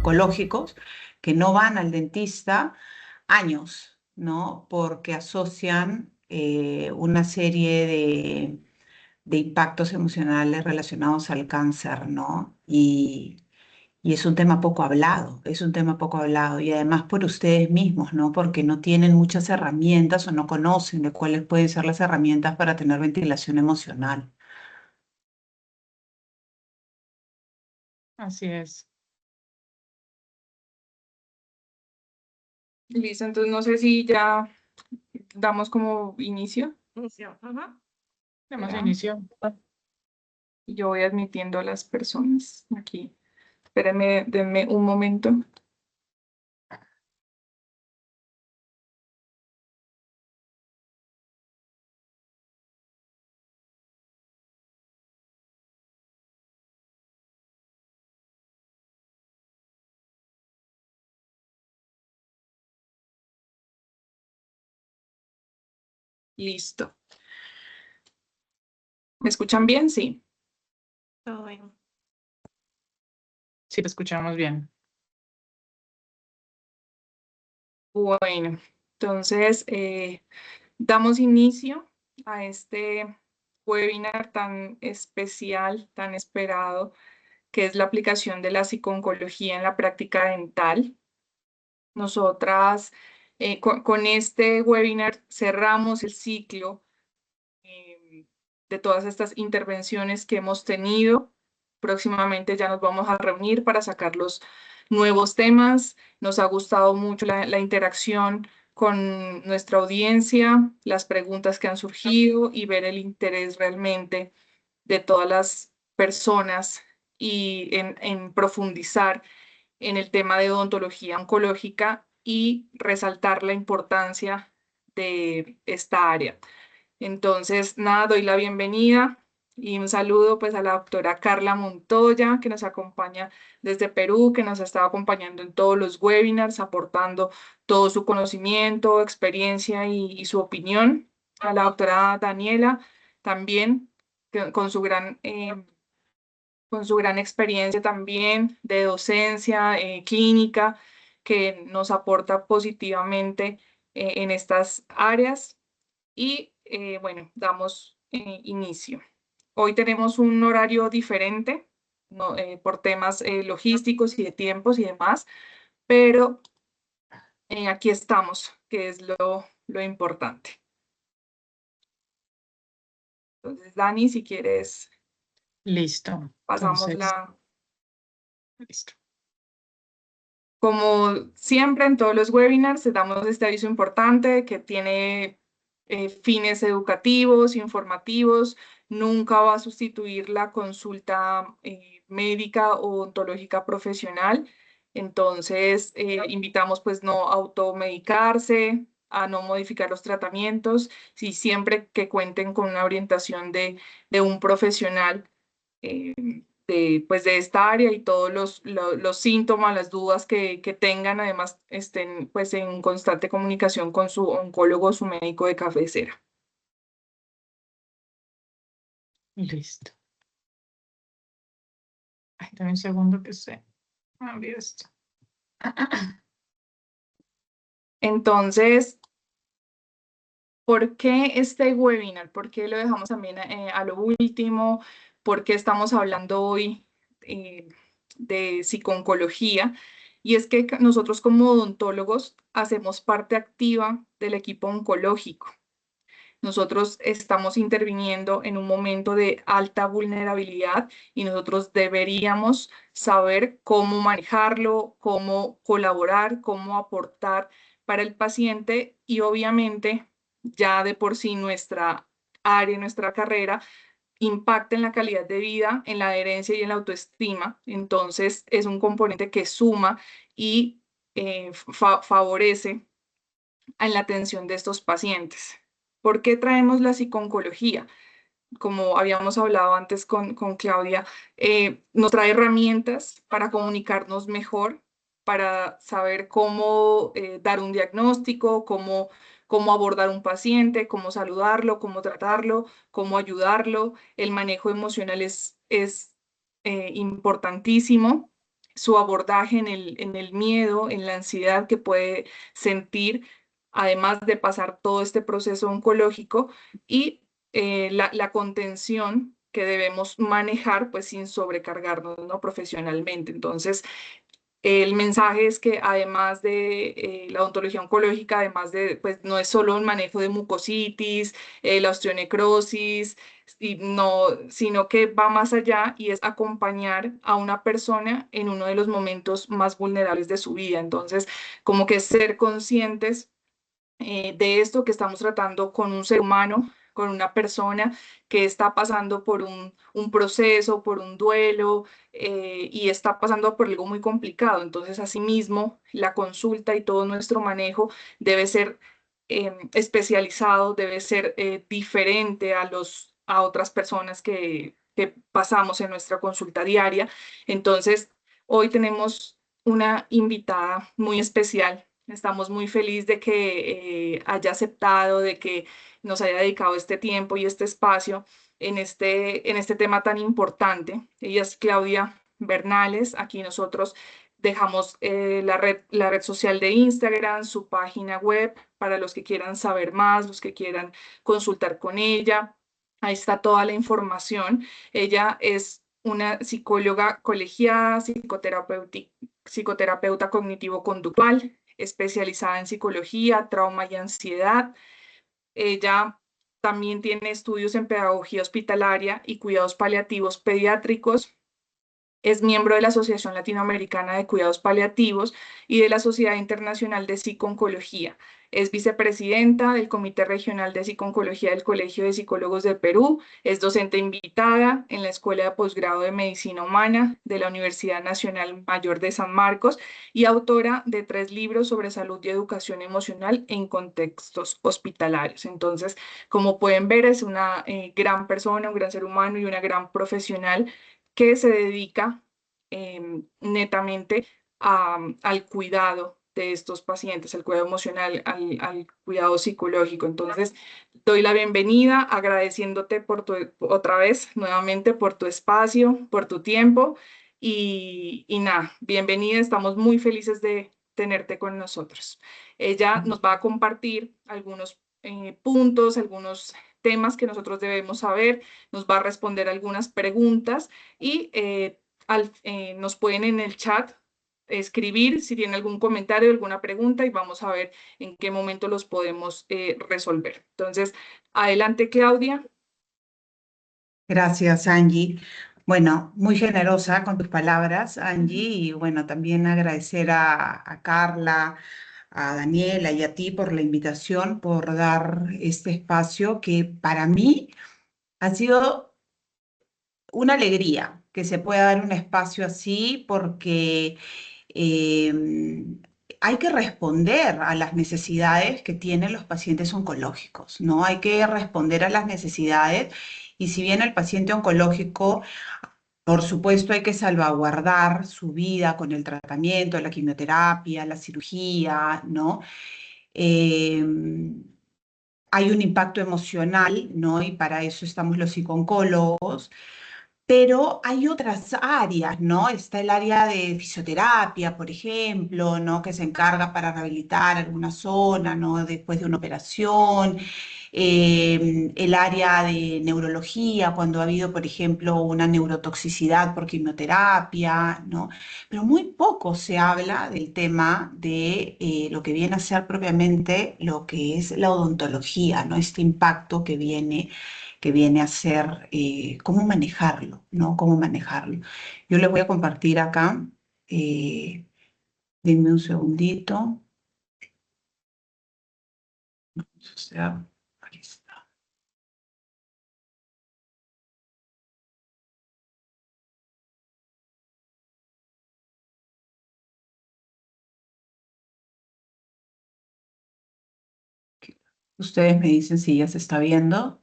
oncológicos que no van al dentista años, ¿no? Porque asocian una serie de impactos emocionales relacionados al cáncer, ¿no? Y es un tema poco hablado, es un tema poco hablado y además por ustedes mismos, ¿no? Porque no tienen muchas herramientas o no conocen de cuáles pueden ser las herramientas para tener ventilación emocional. Así es. Listo, entonces no sé si ya damos como inicio. Inicio. Demos Ya. inicio. Y yo voy admitiendo a las personas aquí. Espérenme, denme un momento. Listo. ¿Me escuchan bien? Sí. Todo bien. Sí, te escuchamos bien. Bueno, entonces damos inicio a este webinar tan especial, tan esperado, que es la aplicación de la psiconcología en la práctica dental. Nosotras con este webinar cerramos el ciclo de todas estas intervenciones que hemos tenido. Próximamente ya nos vamos a reunir para sacar los nuevos temas. Nos ha gustado mucho la interacción con nuestra audiencia, las preguntas que han surgido y ver el interés realmente de todas las personas y en profundizar en el tema de odontología oncológica y resaltar la importancia de esta área. Entonces, nada, doy la bienvenida y un saludo pues a la doctora Carla Montoya, que nos acompaña desde Perú, que nos ha estado acompañando en todos los webinars, aportando todo su conocimiento, experiencia y su opinión. A la doctora Daniela también, con su gran experiencia también de docencia clínica, que nos aporta positivamente en estas áreas. Y bueno, damos inicio. Hoy tenemos un horario diferente, ¿no? Por temas logísticos y de tiempos y demás, pero aquí estamos, que es lo importante. Entonces, Dani, si quieres, Listo. pasamos Entonces, la... listo. Como siempre en todos los webinars, te damos este aviso importante que tiene fines educativos, informativos, nunca va a sustituir la consulta médica o ontológica profesional. Entonces, invitamos pues no automedicarse, a no modificar los tratamientos, si siempre que cuenten con una orientación de un profesional pues de esta área y todos los síntomas, las dudas que tengan, además estén pues en constante comunicación con su oncólogo o su médico de cabecera. Listo. Ay, dame un segundo que se abrió esto. Entonces, ¿por qué este webinar? ¿Por qué lo dejamos también a lo último? ¿Por qué estamos hablando hoy de psiconcología? Y es que nosotros como odontólogos hacemos parte activa del equipo oncológico. Nosotros estamos interviniendo en un momento de alta vulnerabilidad y nosotros deberíamos saber cómo manejarlo, cómo colaborar, cómo aportar para el paciente y obviamente ya de por sí nuestra área, nuestra carrera impacta en la calidad de vida, en la adherencia y en la autoestima. Entonces es un componente que suma y favorece en la atención de estos pacientes. ¿Por qué traemos la psiconcología? Como habíamos hablado antes con Claudia, nos trae herramientas para comunicarnos mejor, para saber cómo dar un diagnóstico, cómo abordar un paciente, cómo saludarlo, cómo tratarlo, cómo ayudarlo. El manejo emocional es importantísimo. su abordaje en el miedo, en la ansiedad que puede sentir, además de pasar todo este proceso oncológico y la contención que debemos manejar pues sin sobrecargarnos, ¿no? Profesionalmente. Entonces, el mensaje es que además de la odontología oncológica, además de, pues no es solo un manejo de mucositis, la osteonecrosis, y no, sino que va más allá y es acompañar a una persona en uno de los momentos más vulnerables de su vida. Entonces, como que ser conscientes de esto que estamos tratando con un ser humano, con una persona que está pasando por un proceso, por un duelo y está pasando por algo muy complicado. Entonces, asimismo, la consulta y todo nuestro manejo debe ser especializado, debe ser diferente a otras personas que pasamos en nuestra consulta diaria. Entonces, hoy tenemos una invitada muy especial. Estamos muy felices de que haya aceptado, de que nos haya dedicado este tiempo y este espacio en este tema tan importante. Ella es Claudia Bernales. Aquí nosotros dejamos la red social de Instagram, su página web para los que quieran saber más, los que quieran consultar con ella. Ahí está toda la información. Ella es una psicóloga colegiada, psicoterapeuta cognitivo-conductual, especializada en psicología, trauma y ansiedad. Ella también tiene estudios en pedagogía hospitalaria y cuidados paliativos pediátricos. Es miembro de la Asociación Latinoamericana de Cuidados Paliativos y de la Sociedad Internacional de Psiconcología. Es vicepresidenta del Comité Regional de Psiconcología del Colegio de Psicólogos de Perú. Es docente invitada en la Escuela de Posgrado de Medicina Humana de la Universidad Nacional Mayor de San Marcos y autora de 3 libros sobre salud y educación emocional en contextos hospitalarios. Entonces, como pueden ver, es una gran persona, un gran ser humano y una gran profesional que se dedica netamente al cuidado de estos pacientes, al cuidado emocional, al cuidado psicológico. Entonces, doy la bienvenida agradeciéndote otra vez, nuevamente, por tu espacio, por tu tiempo y nada, bienvenida, estamos muy felices de tenerte con nosotros. Ella nos va a compartir algunos puntos, algunos temas que nosotros debemos saber, nos va a responder algunas preguntas y nos pueden en el chat escribir si tienen algún comentario, alguna pregunta y vamos a ver en qué momento los podemos resolver. Entonces, adelante, Claudia. Gracias, Angie. Bueno, muy generosa con tus palabras, Angie, y bueno, también agradecer a Carla, a Daniela y a ti por la invitación, por dar este espacio que para mí ha sido una alegría que se pueda dar un espacio así porque eh, hay que responder a las necesidades que tienen los pacientes oncológicos, ¿no? Hay que responder a las necesidades y si bien el paciente oncológico, por supuesto, hay que salvaguardar su vida con el tratamiento, la quimioterapia, la cirugía, ¿no? Eh, Hay un impacto emocional, ¿no? Y para eso estamos los psicooncólogos, pero hay otras áreas, ¿no? Está el área de fisioterapia, por ejemplo, ¿no? Que se encarga para rehabilitar alguna zona, ¿no? Después de una operación. El área de neurología, cuando ha habido, por ejemplo, una neurotoxicidad por quimioterapia, ¿no? Pero muy poco se habla del tema de lo que viene a ser propiamente lo que es la odontología, ¿no? Este impacto que viene a ser cómo manejarlo, ¿no? Cómo manejarlo. Yo les voy a compartir acá, eh, denme un segundito. O sea, aquí está. Ustedes me dicen si ya se está viendo.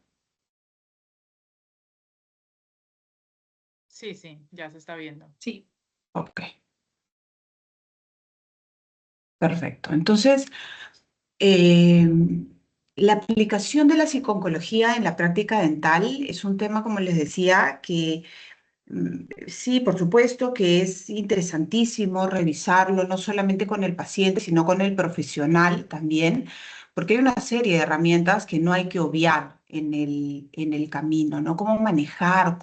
Sí, sí, ya se está viendo. Sí. Ok, perfecto. Entonces, eh, la aplicación de la psiconcología en la práctica dental es un tema, como les decía, que Sí, por supuesto que es interesantísimo revisarlo, no solamente con el paciente, sino con el profesional también, porque hay una serie de herramientas que no hay que obviar en el camino, ¿no? Cómo manejar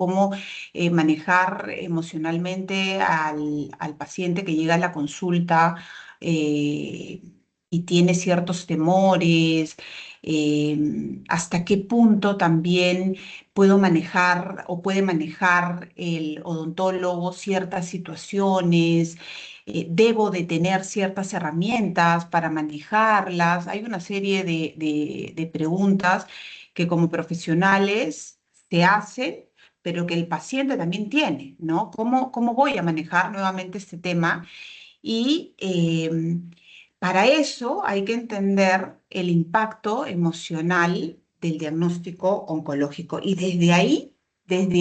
emocionalmente al paciente que llega a la consulta eh, y tiene ciertos temores, hasta qué punto también puedo manejar o puede manejar el odontólogo ciertas situaciones, debo de tener ciertas herramientas para manejarlas. Hay una serie de preguntas que como profesionales se hacen, pero que el paciente también tiene, ¿no? ¿Cómo voy a manejar nuevamente este tema? Y para eso hay que entender el impacto emocional del diagnóstico oncológico. Y desde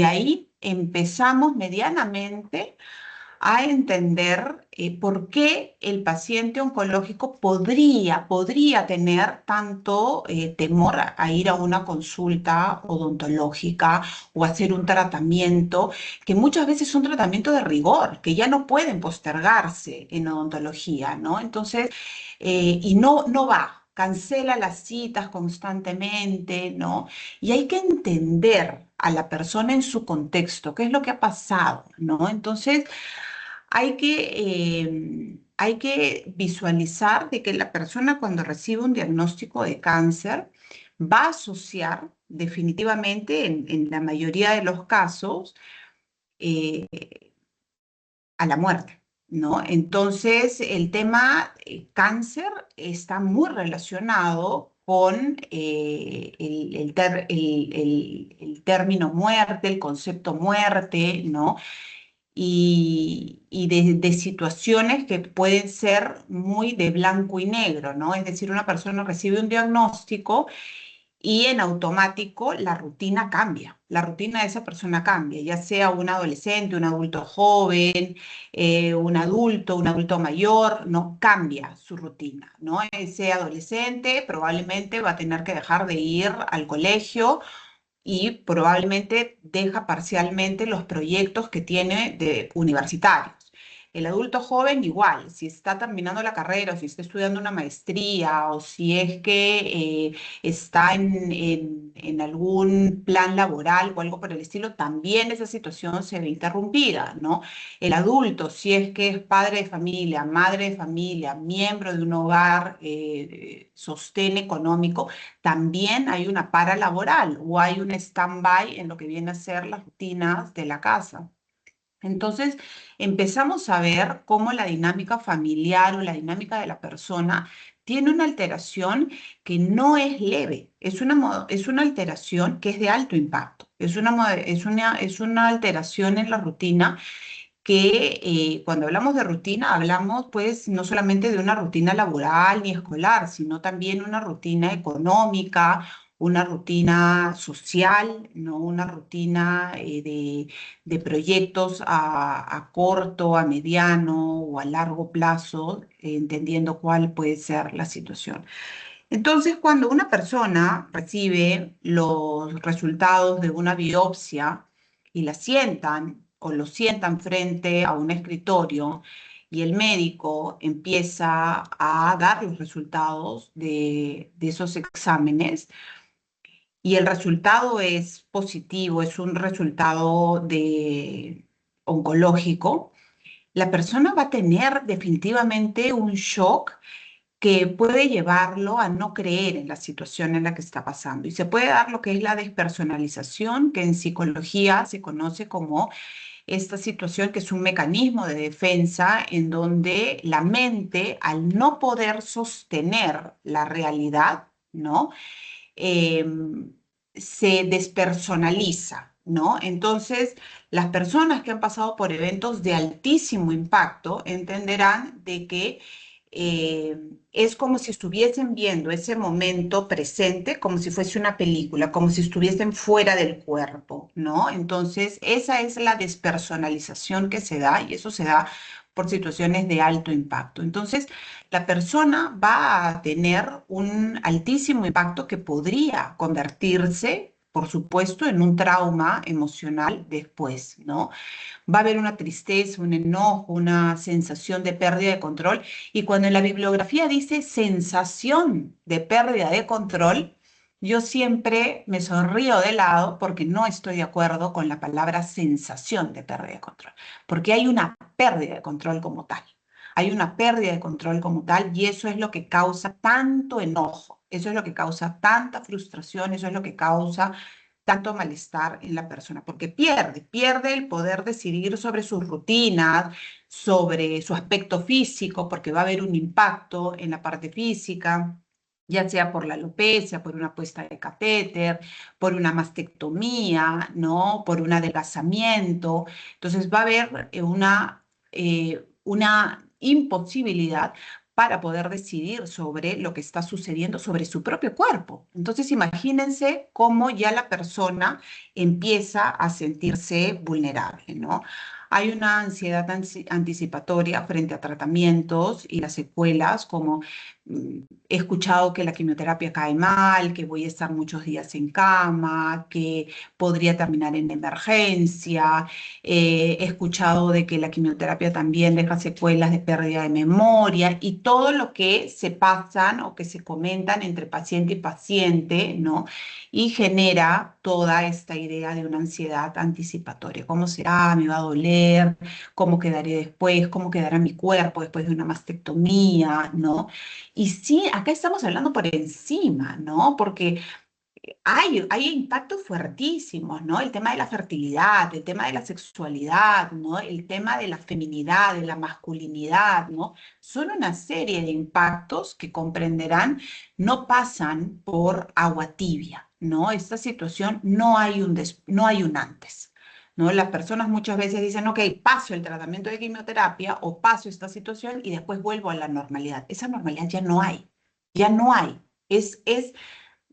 ahí empezamos medianamente a entender por qué el paciente oncológico podría tener tanto temor a ir a una consulta odontológica o hacer un tratamiento, que muchas veces son tratamientos de rigor, que ya no pueden postergarse en odontología, ¿no? Entonces, y no va. Cancela las citas constantemente, ¿no? Y hay que entender a la persona en su contexto, qué es lo que ha pasado, ¿no? Entonces, hay que visualizar de que la persona cuando recibe un diagnóstico de cáncer va a asociar definitivamente en la mayoría de los casos eh, a la muerte, ¿no? Entonces el tema cáncer está muy relacionado con el término muerte, el concepto muerte, ¿no? Y de situaciones que pueden ser muy de blanco y negro, ¿no? Es decir, una persona recibe un diagnóstico y en automático la rutina cambia, la rutina de esa persona cambia, ya sea un adolescente, un adulto joven, un adulto mayor, no cambia su rutina, ¿no? Ese adolescente probablemente va a tener que dejar de ir al colegio y probablemente deja parcialmente los proyectos que tiene de universitarios. El adulto joven igual, si está terminando la carrera o si está estudiando una maestría o si es que está en algún plan laboral o algo por el estilo, también esa situación se ve interrumpida, ¿no? El adulto, si es que es padre de familia, madre de familia, miembro de un hogar, sostén económico, también hay una para laboral o hay un stand-by en lo que viene a ser las rutinas de la casa. Entonces, empezamos a ver cómo la dinámica familiar o la dinámica de la persona tiene una alteración que no es leve, es una alteración que es de alto impacto, es una alteración en la rutina que cuando hablamos de rutina, hablamos pues no solamente de una rutina laboral ni escolar, sino también una rutina económica, una rutina social, ¿no? Una rutina de proyectos a corto, a mediano o a largo plazo, entendiendo cuál puede ser la situación. Entonces, cuando una persona recibe los resultados de una biopsia y la sientan o lo sientan frente a un escritorio y el médico empieza a dar los resultados de esos exámenes y el resultado es positivo, es un resultado oncológico, la persona va a tener definitivamente un shock que puede llevarlo a no creer en la situación en la que está pasando. Y se puede dar lo que es la despersonalización, que en psicología se conoce como esta situación, que es un mecanismo de defensa en donde la mente, al no poder sostener la realidad, ¿no? eh, se despersonaliza, ¿no? Entonces, las personas que han pasado por eventos de altísimo impacto entenderán de que eh, es como si estuviesen viendo ese momento presente, como si fuese una película, como si estuviesen fuera del cuerpo, ¿no? Entonces, esa es la despersonalización que se da y eso se da por situaciones de alto impacto. Entonces, la persona va a tener un altísimo impacto que podría convertirse por supuesto, en un trauma emocional después, ¿no? Va a haber una tristeza, un enojo, una sensación de pérdida de control. Y cuando en la bibliografía dice sensación de pérdida de control, yo siempre me sonrío de lado porque no estoy de acuerdo con la palabra sensación de pérdida de control, porque hay una pérdida de control como tal. Hay una pérdida de control como tal y eso es lo que causa tanto enojo, eso es lo que causa tanta frustración, eso es lo que causa tanto malestar en la persona, porque pierde el poder decidir sobre sus rutinas, sobre su aspecto físico, porque va a haber un impacto en la parte física, ya sea por la alopecia, por una puesta de catéter, por una mastectomía, ¿no? Por un adelgazamiento. Entonces va a haber una imposibilidad para poder decidir sobre lo que está sucediendo sobre su propio cuerpo. Entonces, imagínense cómo ya la persona empieza a sentirse vulnerable, ¿no? Hay una ansiedad anticipatoria frente a tratamientos y las secuelas, como he escuchado que la quimioterapia cae mal, que voy a estar muchos días en cama, que podría terminar en emergencia. He escuchado de que la quimioterapia también deja secuelas de pérdida de memoria y todo lo que se pasan o que se comentan entre paciente y paciente, ¿no? Y genera toda esta idea de una ansiedad anticipatoria. ¿Cómo será? ¿Me va a doler? ¿Cómo quedaré después? ¿Cómo quedará mi cuerpo después de una mastectomía? ¿No? Y sí, acá estamos hablando por encima, ¿no? Porque hay impactos fuertísimos, ¿no? El tema de la fertilidad, el tema de la sexualidad, ¿no? El tema de la feminidad, de la masculinidad, ¿no? Son una serie de impactos que comprenderán, no pasan por agua tibia, ¿no? Esta situación no hay un antes, ¿no? Las personas muchas veces dicen, ok, paso el tratamiento de quimioterapia o paso esta situación y después vuelvo a la normalidad. Esa normalidad ya no hay, ya no hay. Es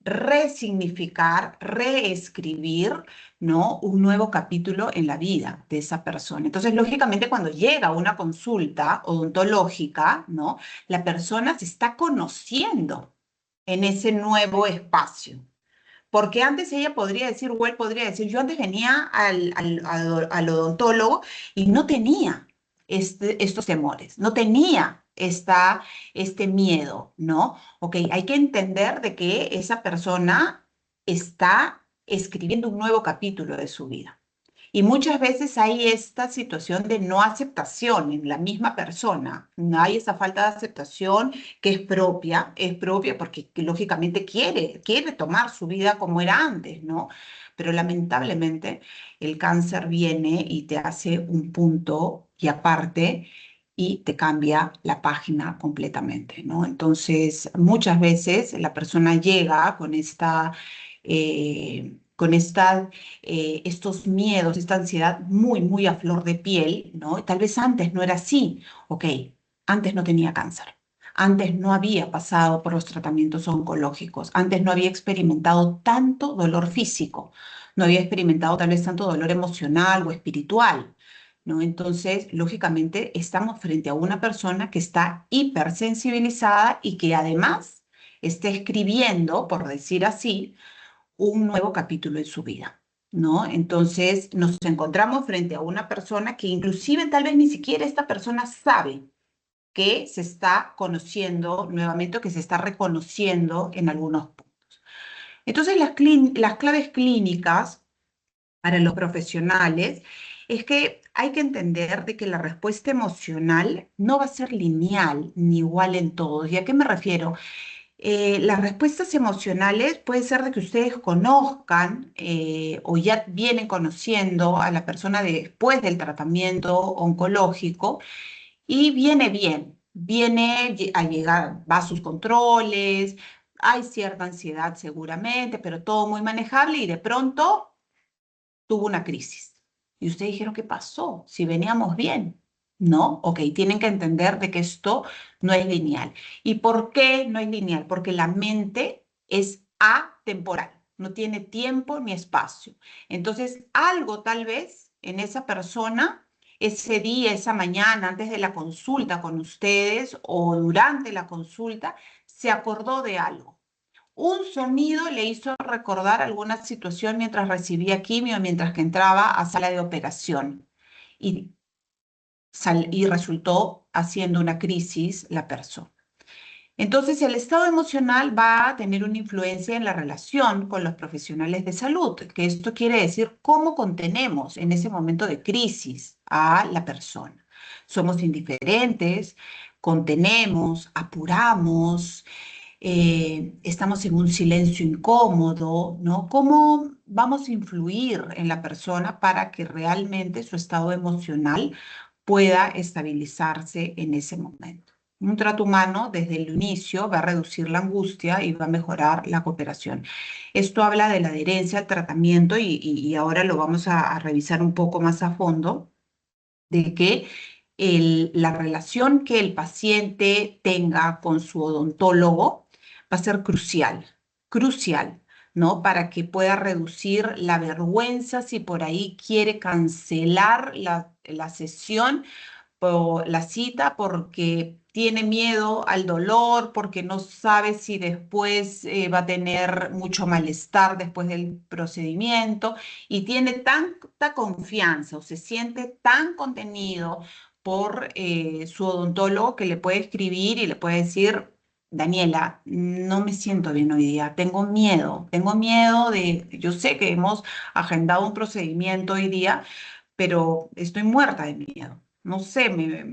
resignificar, reescribir, ¿no? Un nuevo capítulo en la vida de esa persona. Entonces, lógicamente, cuando llega a una consulta odontológica, ¿no? La persona se está conociendo en ese nuevo espacio. Porque antes ella podría decir, o él podría decir, yo antes venía al odontólogo y no tenía estos temores, no tenía este miedo, ¿no? Ok, hay que entender de que esa persona está escribiendo un nuevo capítulo de su vida. Y muchas veces hay esta situación de no aceptación en la misma persona. No hay esa falta de aceptación que es propia porque lógicamente quiere tomar su vida como era antes, ¿no? Pero lamentablemente el cáncer viene y te hace un punto y aparte y te cambia la página completamente, ¿no? Entonces, muchas veces la persona llega estos miedos, esta ansiedad muy, muy a flor de piel, ¿no? Tal vez antes no era así. Ok, antes no tenía cáncer. Antes no había pasado por los tratamientos oncológicos. Antes no había experimentado tanto dolor físico. No había experimentado tal vez tanto dolor emocional o espiritual, ¿no? Entonces, lógicamente, estamos frente a una persona que está hipersensibilizada y que además está escribiendo, por decir así, un nuevo capítulo en su vida, ¿no? Entonces nos encontramos frente a una persona que inclusive tal vez ni siquiera esta persona sabe que se está conociendo nuevamente o que se está reconociendo en algunos puntos. Entonces las claves clínicas para los profesionales es que hay que entender de que la respuesta emocional no va a ser lineal ni igual en todos. ¿Y a qué me refiero? Las respuestas emocionales puede ser de que ustedes conozcan o ya vienen conociendo a la persona después del tratamiento oncológico y viene bien, a llegar, va a sus controles, hay cierta ansiedad seguramente, pero todo muy manejable y de pronto tuvo una crisis. Y ustedes dijeron, ¿qué pasó? Si veníamos bien. No, ok, tienen que entender de que esto no es lineal. ¿Y por qué no es lineal? Porque la mente es atemporal, no tiene tiempo ni espacio. Entonces, algo tal vez en esa persona, ese día, esa mañana, antes de la consulta con ustedes o durante la consulta, se acordó de algo un sonido le hizo recordar alguna situación mientras recibía quimio, mientras que entraba a sala de operación. Y, y resultó haciendo una crisis la persona. Entonces, el estado emocional va a tener una influencia en la relación con los profesionales de salud, que esto quiere decir cómo contenemos en ese momento de crisis a la persona. Somos indiferentes, contenemos, apuramos, estamos en un silencio incómodo, ¿no? ¿Cómo vamos a influir en la persona para que realmente su estado emocional pueda estabilizarse en ese momento? Un trato humano desde el inicio va a reducir la angustia y va a mejorar la cooperación. Esto habla de la adherencia al tratamiento y ahora lo vamos a revisar un poco más a fondo, de que la relación que el paciente tenga con su odontólogo va a ser crucial, crucial, ¿no? Para que pueda reducir la vergüenza si por ahí quiere cancelar la sesión o la cita porque tiene miedo al dolor, porque no sabe si después va a tener mucho malestar después del procedimiento y tiene tanta confianza o se siente tan contenido por su odontólogo que le puede escribir y le puede decir: Daniela, no me siento bien hoy día, tengo miedo yo sé que hemos agendado un procedimiento hoy día, pero estoy muerta de miedo. No sé, me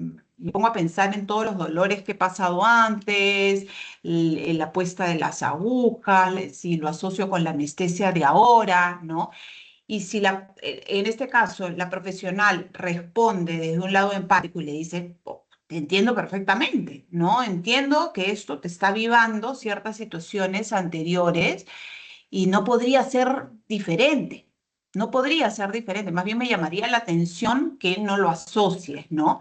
pongo a pensar en todos los dolores que he pasado antes, la puesta de las agujas, si lo asocio con la anestesia de ahora, ¿no? Y si en este caso la profesional responde desde un lado empático y le dice: "Oh, te entiendo perfectamente, ¿no? Entiendo que esto te está avivando ciertas situaciones anteriores y no podría ser diferente. No podría ser diferente, más bien me llamaría la atención que no lo asocies, ¿no?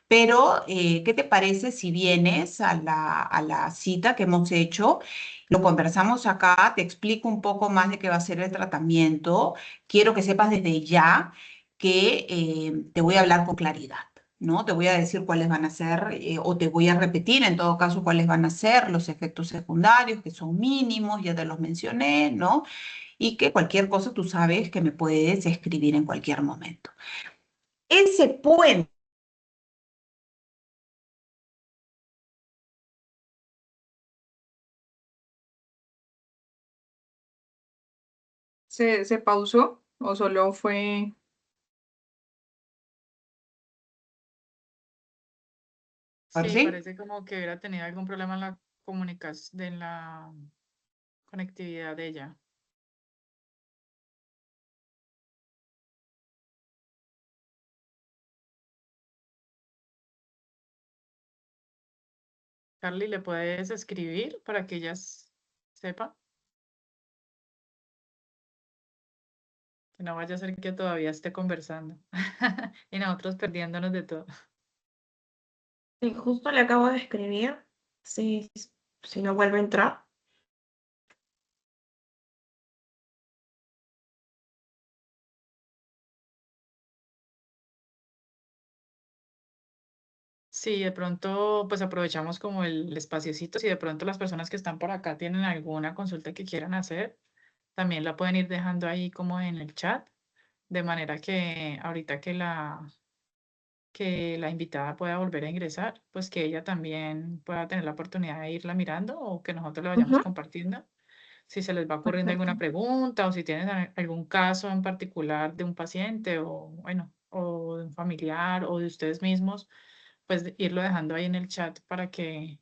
Pero, ¿qué te parece si vienes a la cita que hemos hecho? Lo conversamos acá, te explico un poco más de qué va a ser el tratamiento. Quiero que sepas desde ya que te voy a hablar con claridad, ¿no? Te voy a decir cuáles van a ser, o te voy a repetir en todo caso cuáles van a ser los efectos secundarios, que son mínimos, ya te los mencioné, ¿no? Y que cualquier cosa tú sabes que me puedes escribir en cualquier momento. Ese puente. ¿Se pausó o solo fue? Ahora Sí, sí. parece como que hubiera tenido algún problema en la comunicación, de la conectividad de ella. Carly, ¿le puedes escribir para que ella sepa? Que no vaya a ser que todavía esté conversando y nosotros perdiéndonos de todo. Sí, justo le acabo de escribir. Sí, si no vuelve a entrar. Sí, de pronto pues aprovechamos como el espaciocito. Si de pronto las personas que están por acá tienen alguna consulta que quieran hacer, también la pueden ir dejando ahí como en el chat, de manera que ahorita que la invitada pueda volver a ingresar, pues que ella también pueda tener la oportunidad de irla mirando o que nosotros le vayamos Ujú, compartiendo. Si se les va ocurriendo perfecto. alguna pregunta o si tienen algún caso en particular de un paciente o bueno, o de un familiar o de ustedes mismos, pues irlo dejando ahí en el chat para que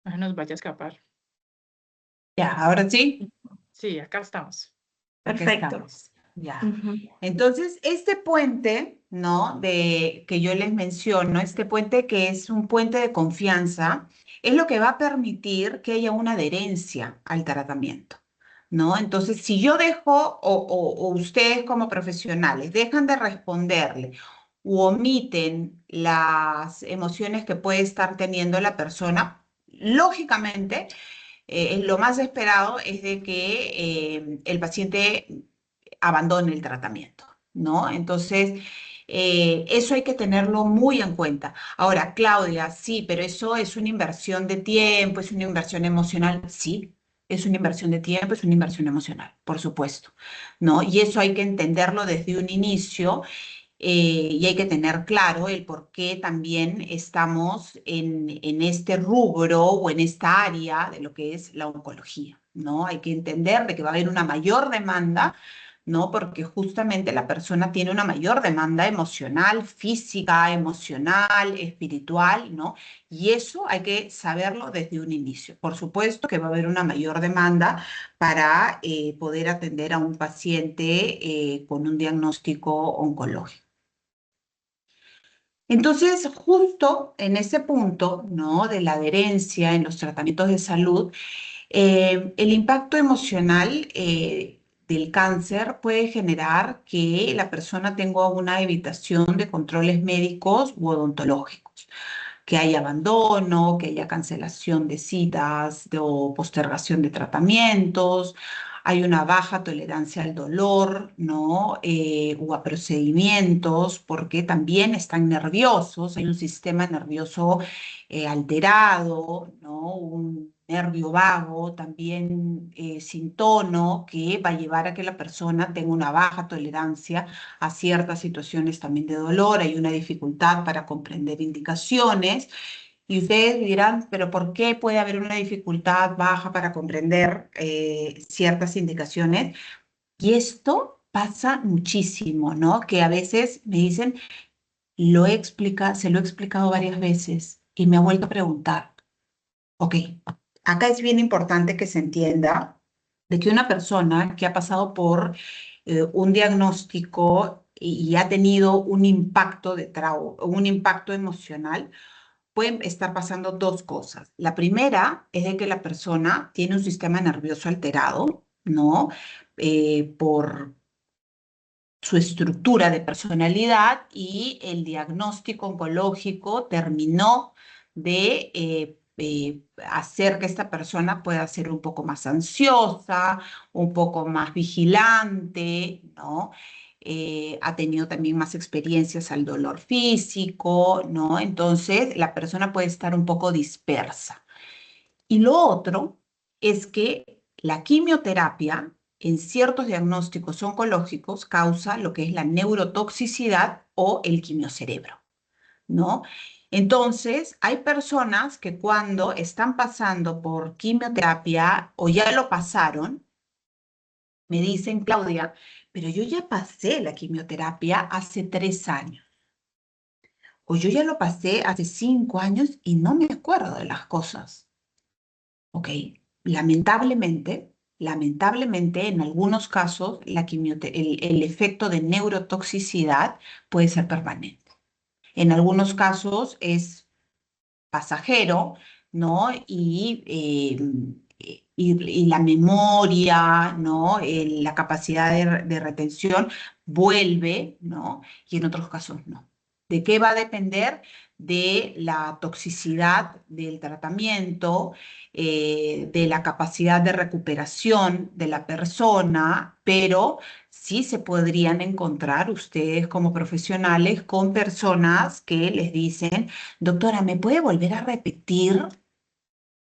no se nos vaya a escapar. Ya, ahora sí. Sí, acá estamos. Acá Perfecto. estamos. Ya. Ujú, Entonces, este puente, ¿no? Que yo les menciono, este puente que es un puente de confianza, es lo que va a permitir que haya una adherencia al tratamiento, ¿no? Entonces, si yo dejo, o ustedes como profesionales dejan de responderle u omiten las emociones que puede estar teniendo la persona, lógicamente, lo más esperado es de que el paciente abandone el tratamiento, ¿no? Entonces, eso hay que tenerlo muy en cuenta. Ahora, Claudia, sí, pero eso es una inversión de tiempo, es una inversión emocional, sí, Es una inversión de tiempo, es una inversión emocional, por supuesto, ¿no? Y eso hay que entenderlo desde un inicio y hay que tener claro el por qué también estamos en este rubro o en esta área de lo que es la oncología, ¿no? Hay que entender de que va a haber una mayor demanda, ¿no? Porque justamente la persona tiene una mayor demanda emocional, física, emocional, espiritual, ¿no? Y eso hay que saberlo desde un inicio. Por supuesto que va a haber una mayor demanda para poder atender a un paciente con un diagnóstico oncológico. Entonces, justo en ese punto, ¿no? De la adherencia en los tratamientos de salud, el impacto emocional del cáncer puede generar que la persona tenga una evitación de controles médicos u odontológicos, que haya abandono, que haya cancelación de citas o postergación de tratamientos. Hay una baja tolerancia al dolor, ¿no? O a procedimientos, porque también están nerviosos, hay un sistema nervioso alterado, ¿no? Un nervio vago, también sin tono, que va a llevar a que la persona tenga una baja tolerancia a ciertas situaciones también de dolor, hay una dificultad para comprender indicaciones. Y ustedes dirán, pero ¿por qué puede haber una dificultad baja para comprender ciertas indicaciones? Y esto pasa muchísimo, ¿no? Que a veces me dicen, se lo he explicado varias veces y me ha vuelto a preguntar. Ok, acá es bien importante que se entienda de que una persona que ha pasado por un diagnóstico y ha tenido un impacto de trauma, un impacto emocional, pueden estar pasando dos cosas. La primera es de que la persona tiene un sistema nervioso alterado, ¿no? Por su estructura de personalidad y el diagnóstico oncológico terminó de hacer que esta persona pueda ser un poco más ansiosa, un poco más vigilante, ¿no? Ha tenido también más experiencias al dolor físico, ¿no? Entonces la persona puede estar un poco dispersa. Y lo otro es que la quimioterapia en ciertos diagnósticos oncológicos causa lo que es la neurotoxicidad o el quimiocerebro, ¿no? Entonces, hay personas que cuando están pasando por quimioterapia o ya lo pasaron, me dicen, Claudia, pero yo ya pasé la quimioterapia hace 3 años, o yo ya lo pasé hace 5 años y no me acuerdo de las cosas. Ok, lamentablemente, en algunos casos, el efecto de neurotoxicidad puede ser permanente. En algunos casos es pasajero, ¿no? Y la memoria, ¿no? La capacidad de retención vuelve, ¿no? Y en otros casos no. ¿De qué va a depender? De la toxicidad del tratamiento, de la capacidad de recuperación de la persona, pero sí se podrían encontrar ustedes como profesionales con personas que les dicen, doctora, ¿me puede volver a repetir?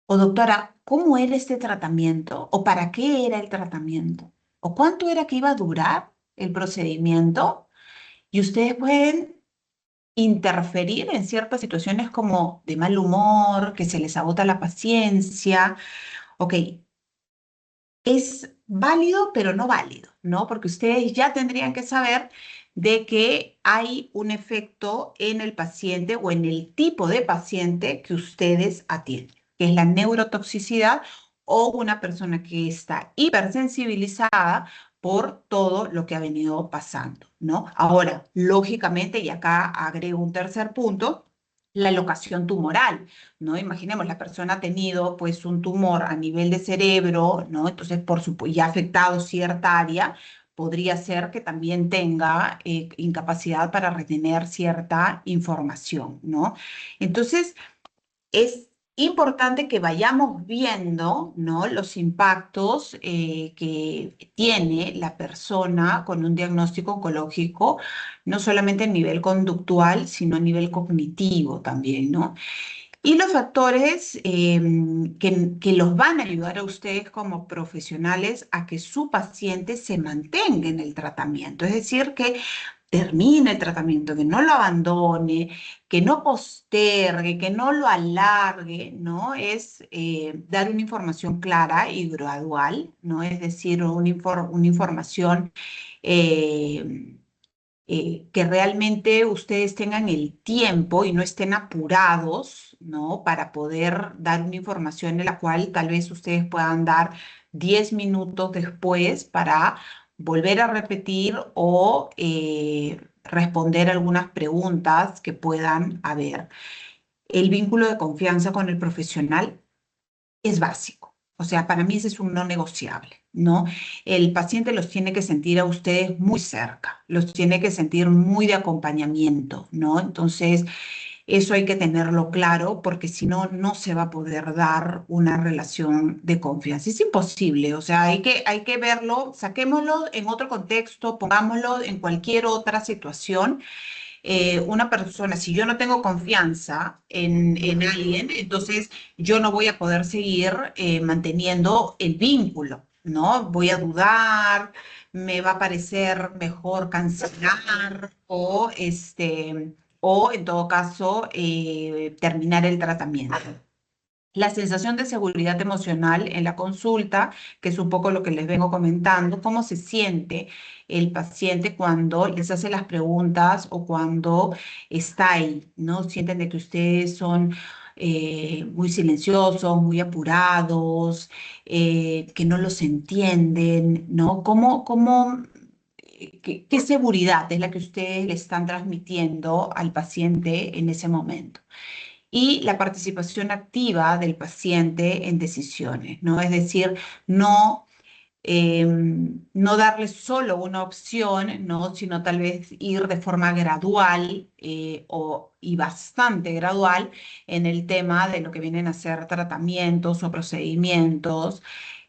O doctora, ¿cómo era este tratamiento? ¿O para qué era el tratamiento? ¿O cuánto era que iba a durar el procedimiento? Y ustedes pueden interferir en ciertas situaciones como de mal humor, que se les agota la paciencia. Ok, es válido, pero no válido, ¿no? Porque ustedes ya tendrían que saber de que hay un efecto en el paciente o en el tipo de paciente que ustedes atienden, que es la neurotoxicidad o una persona que está hipersensibilizada por todo lo que ha venido pasando, ¿no? Ahora, lógicamente, y acá agrego un tercer punto, la locación tumoral, ¿no? Imaginemos, la persona ha tenido pues un tumor a nivel de cerebro, ¿no? Entonces, por supuesto, y ha afectado cierta área, podría ser que también tenga incapacidad para retener cierta información, ¿no? Entonces, es importante que vayamos viendo, ¿no? Los impactos que tiene la persona con un diagnóstico oncológico, no solamente a nivel conductual, sino a nivel cognitivo también, ¿no? Y los factores que los van a ayudar a ustedes como profesionales a que su paciente se mantenga en el tratamiento. Es decir, que termine el tratamiento, que no lo abandone, que no postergue, que no lo alargue, ¿no? Es dar una información clara y gradual, ¿no? Es decir, una información que realmente ustedes tengan el tiempo y no estén apurados, ¿no? Para poder dar una información en la cual tal vez ustedes puedan dar 10 minutos después para volver a repetir o responder algunas preguntas que puedan haber. El vínculo de confianza con el profesional es básico. O sea, para mí ese es un no negociable, ¿no? El paciente los tiene que sentir a ustedes muy cerca, los tiene que sentir muy de acompañamiento, ¿no? Entonces, eso hay que tenerlo claro porque si no, no se va a poder dar una relación de confianza. Es imposible, o sea, hay que verlo, saquémoslo en otro contexto, pongámoslo en cualquier otra situación. Una persona, si yo no tengo confianza en alguien, entonces yo no voy a poder seguir manteniendo el vínculo, ¿no? Voy a dudar, me va a parecer mejor cancelar o en todo caso, terminar el tratamiento. La sensación de seguridad emocional en la consulta, que es un poco lo que les vengo comentando, cómo se siente el paciente cuando les hace las preguntas o cuando está ahí, ¿no? Sienten de que ustedes son muy silenciosos, muy apurados, que no los entienden, ¿no? ¿Qué seguridad es la que ustedes le están transmitiendo al paciente en ese momento? Y la participación activa del paciente en decisiones, ¿no? Es decir, no darle solo una opción, ¿no? Sino tal vez ir de forma gradual y bastante gradual en el tema de lo que vienen a ser tratamientos o procedimientos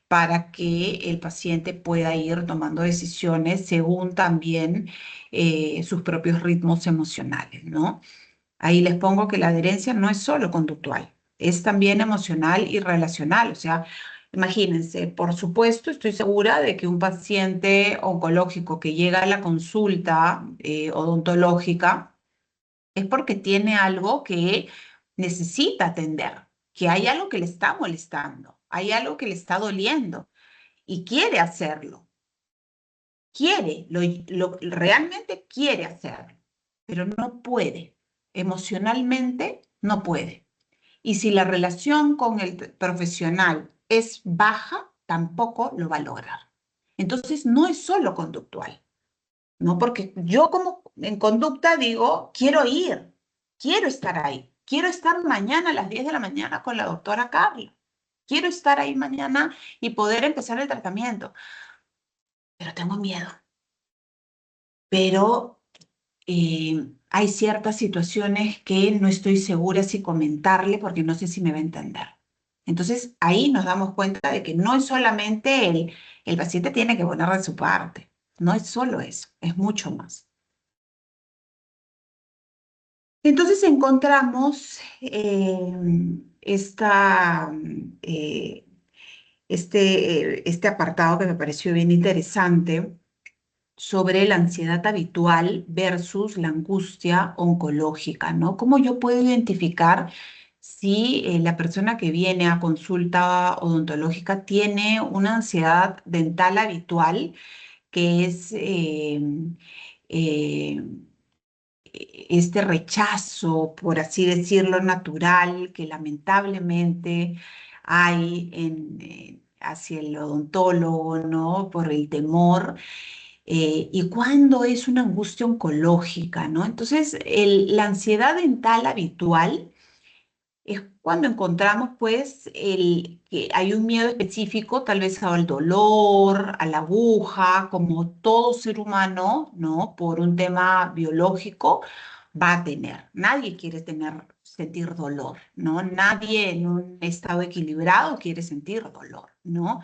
para que el paciente pueda ir tomando decisiones según también sus propios ritmos emocionales, ¿no? Ahí les pongo que la adherencia no es solo conductual, es también emocional y relacional. O sea, imagínense, por supuesto, estoy segura de que un paciente oncológico que llega a la consulta odontológica es porque tiene algo que necesita atender, que hay algo que le está molestando, hay algo que le está doliendo y quiere hacerlo. Realmente quiere hacerlo, pero no puede. Emocionalmente no puede. Y si la relación con el profesional es baja, tampoco lo va a lograr. Entonces no es solo conductual, ¿no? Porque yo como en conducta digo, quiero ir, quiero estar ahí, quiero estar mañana a las 10 de la mañana con la doctora Carla, quiero estar ahí mañana y poder empezar el tratamiento, pero tengo miedo. Pero hay ciertas situaciones que no estoy segura si comentarle porque no sé si me va a entender. Entonces ahí nos damos cuenta de que no es solamente el paciente tiene que poner de su parte, no es solo eso, es mucho más. Entonces encontramos eh, este apartado que me pareció bien interesante sobre la ansiedad habitual versus la angustia oncológica, ¿no? ¿Cómo yo puedo identificar si la persona que viene a consulta odontológica tiene una ansiedad dental habitual que es eh, este rechazo, por así decirlo, natural que lamentablemente hay hacia el odontólogo, ¿no? Por el temor y cuándo es una angustia oncológica, ¿no? Entonces, la ansiedad dental habitual es cuando encontramos, pues, que hay un miedo específico, tal vez al dolor, a la aguja, como todo ser humano, ¿no? Por un tema biológico va a tener. Nadie quiere sentir dolor, ¿no? Nadie en un estado equilibrado quiere sentir dolor, ¿no?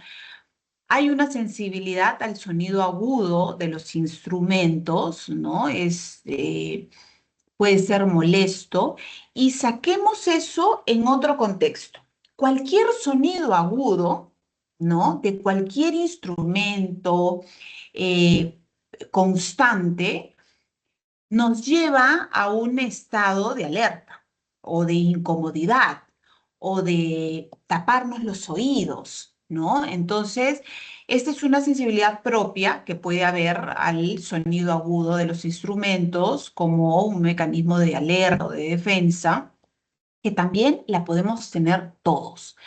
Hay una sensibilidad al sonido agudo de los instrumentos, ¿no? puede ser molesto, y saquemos eso en otro contexto. Cualquier sonido agudo, ¿no? De cualquier instrumento constante nos lleva a un estado de alerta o de incomodidad o de taparnos los oídos, ¿no? Entonces, esta es una sensibilidad propia que puede haber al sonido agudo de los instrumentos como un mecanismo de alerta o de defensa, que también la podemos tener todos.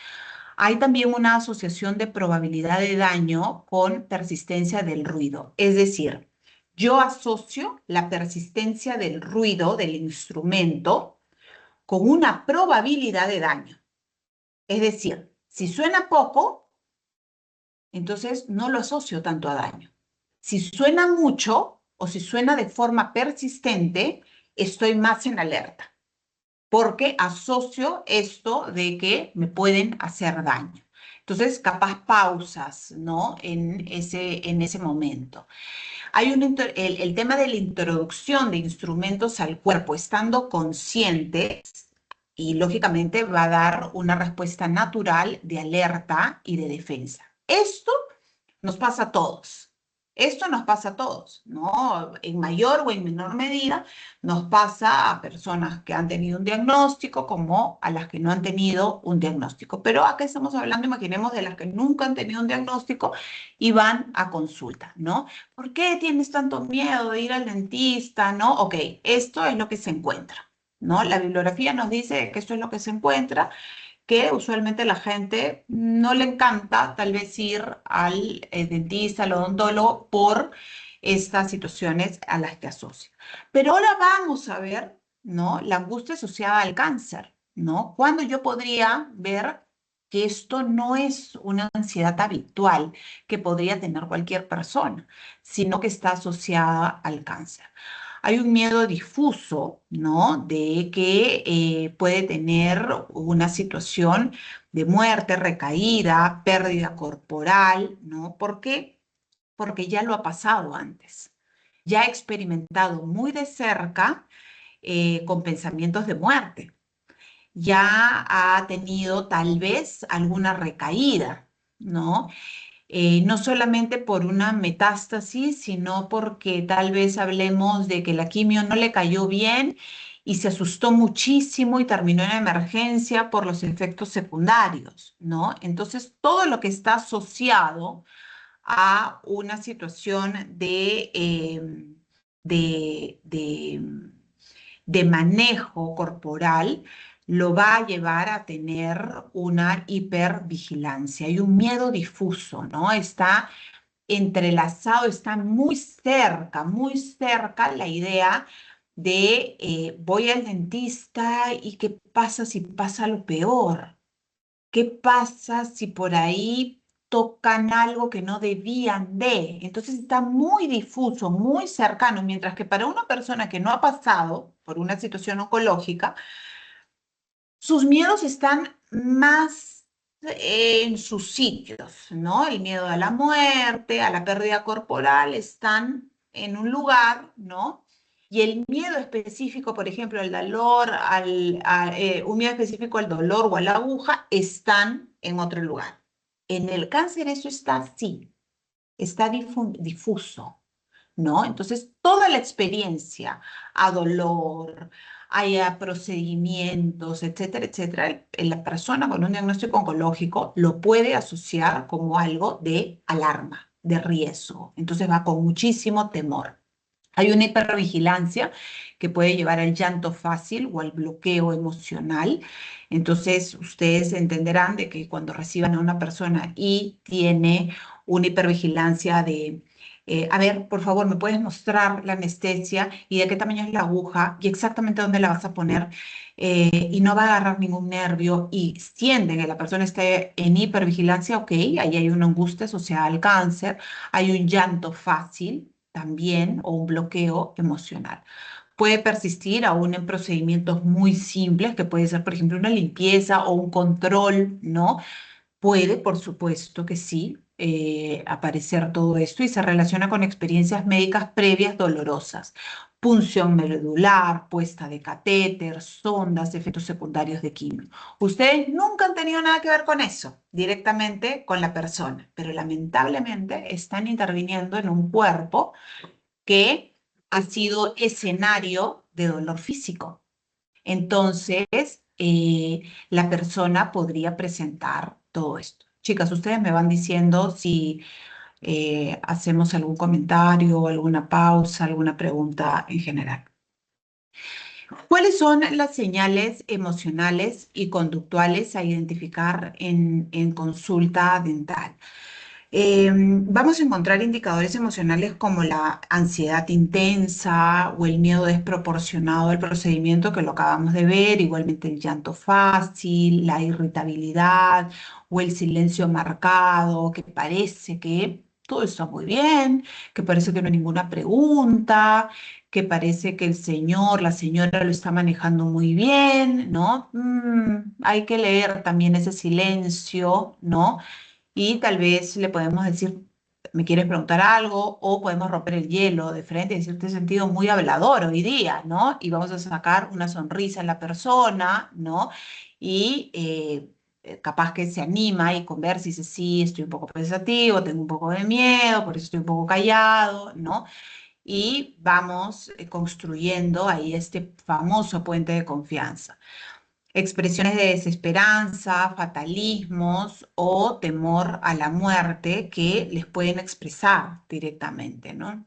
Hay también una asociación de probabilidad de daño con persistencia del ruido. Es decir, yo asocio la persistencia del ruido del instrumento con una probabilidad de daño. Es decir, si suena poco, entonces no lo asocio tanto a daño. Si suena mucho o si suena de forma persistente, estoy más en alerta, porque asocio esto de que me pueden hacer daño. Entonces, capaz pausas, ¿no? En ese momento. Hay el tema de la introducción de instrumentos al cuerpo, estando consciente, y lógicamente va a dar una respuesta natural de alerta y de defensa. Esto nos pasa a todos. Esto nos pasa a todos, ¿no? En mayor o en menor medida nos pasa a personas que han tenido un diagnóstico como a las que no han tenido un diagnóstico. Pero acá estamos hablando, imaginemos, de las que nunca han tenido un diagnóstico y van a consulta, ¿no? ¿Por qué tienes tanto miedo de ir al dentista, no? Ok, esto es lo que se encuentra, ¿no? La bibliografía nos dice que esto es lo que se encuentra, que usualmente la gente no le encanta tal vez ir al dentista, al odontólogo por estas situaciones a las que asocia. Pero ahora vamos a ver, ¿no? La angustia asociada al cáncer, ¿no? Cuando yo podría ver que esto no es una ansiedad habitual que podría tener cualquier persona, sino que está asociada al cáncer. Hay un miedo difuso, ¿no? De que puede tener una situación de muerte, recaída, pérdida corporal, ¿no? ¿Por qué? Porque ya lo ha pasado antes. Ya ha experimentado muy de cerca con pensamientos de muerte. Ya ha tenido tal vez alguna recaída, ¿no? No solamente por una metástasis, sino porque tal vez hablemos de que la quimio no le cayó bien y se asustó muchísimo y terminó en emergencia por los efectos secundarios, ¿no? Entonces, todo lo que está asociado a una situación de, de, de manejo corporal lo va a llevar a tener una hipervigilancia y un miedo difuso, ¿no? Está entrelazado, está muy cerca la idea de voy al dentista y qué pasa si pasa lo peor. ¿Qué pasa si por ahí tocan algo que no debían de? Entonces está muy difuso, muy cercano, mientras que para una persona que no ha pasado por una situación oncológica, sus miedos están más en sus sitios, ¿no? El miedo a la muerte, a la pérdida corporal, están en un lugar, ¿no? Y el miedo específico, por ejemplo, al dolor, un miedo específico al dolor o a la aguja, están en otro lugar. En el cáncer eso está así, está difuso, ¿no? Entonces, toda la experiencia a dolor, a procedimientos, etcétera, etcétera, la persona con un diagnóstico oncológico lo puede asociar como algo de alarma, de riesgo. Entonces va con muchísimo temor. Hay una hipervigilancia que puede llevar al llanto fácil o al bloqueo emocional. Entonces, ustedes entenderán de que cuando reciban a una persona y tiene una hipervigilancia de, a ver, por favor, ¿me puedes mostrar la anestesia y de qué tamaño es la aguja y exactamente dónde la vas a poner? Y no va a agarrar ningún nervio y sienten que la persona esté en hipervigilancia, ok, ahí hay una angustia asociada al cáncer, hay un llanto fácil también o un bloqueo emocional. Puede persistir aún en procedimientos muy simples, que puede ser, por ejemplo, una limpieza o un control, ¿no? Puede, por supuesto que sí, aparecer todo esto y se relaciona con experiencias médicas previas dolorosas. Punción medular, puesta de catéter, sondas, efectos secundarios de quimio. Ustedes nunca han tenido nada que ver con eso, directamente con la persona, pero lamentablemente están interviniendo en un cuerpo que ha sido escenario de dolor físico. Entonces, la persona podría presentar todo esto. Chicas, ustedes me van diciendo si hacemos algún comentario, alguna pausa, alguna pregunta en general. ¿Cuáles son las señales emocionales y conductuales a identificar en consulta dental? Vamos a encontrar indicadores emocionales como la ansiedad intensa o el miedo desproporcionado al procedimiento que lo acabamos de ver, igualmente el llanto fácil, la irritabilidad o el silencio marcado, que parece que todo está muy bien, que parece que no hay ninguna pregunta, que parece que el señor, la señora lo está manejando muy bien, ¿no? Hay que leer también ese silencio, ¿no? Y tal vez le podemos decir, ¿me quieres preguntar algo? O podemos romper el hielo de frente y decirte sentido muy hablador hoy día, ¿no? Y vamos a sacar una sonrisa en la persona, ¿no? Y capaz que se anima y conversa y dice, sí, estoy un poco pensativo, tengo un poco de miedo, por eso estoy un poco callado, ¿no? Y vamos construyendo ahí este famoso puente de confianza. Expresiones de desesperanza, fatalismos o temor a la muerte que les pueden expresar directamente, ¿no?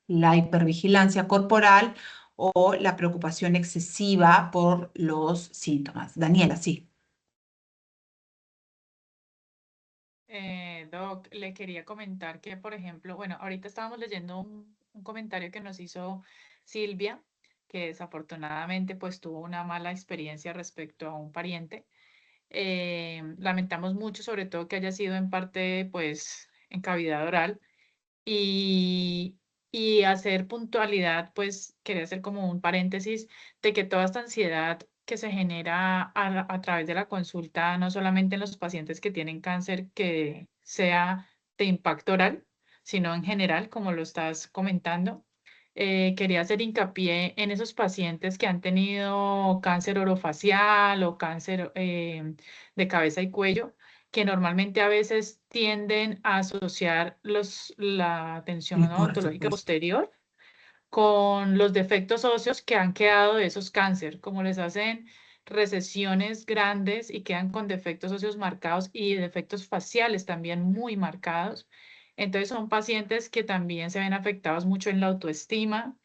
La hipervigilancia corporal o la preocupación excesiva por los síntomas. Daniela, sí. Doc, le quería comentar que, por ejemplo, bueno, ahorita estábamos leyendo un comentario que nos hizo Silvia, que desafortunadamente pues tuvo una mala experiencia respecto a un pariente. Lamentamos mucho, sobre todo que haya sido en parte pues en cavidad oral y, y hacer puntualidad, pues quería hacer como un paréntesis de que toda esta ansiedad que se genera a través de la consulta, no solamente en los pacientes que tienen cáncer, que sea de impacto oral, sino en general, como lo estás comentando. Quería hacer hincapié en esos pacientes que han tenido cáncer orofacial o cáncer de cabeza y cuello, que normalmente a veces tienden a asociar la atención Sí, por odontológica supuesto. posterior con los defectos óseos que han quedado de esos cáncer, como les hacen recesiones grandes y quedan con defectos óseos marcados y defectos faciales también muy marcados. Entonces son pacientes que también se ven afectados mucho en la autoestima,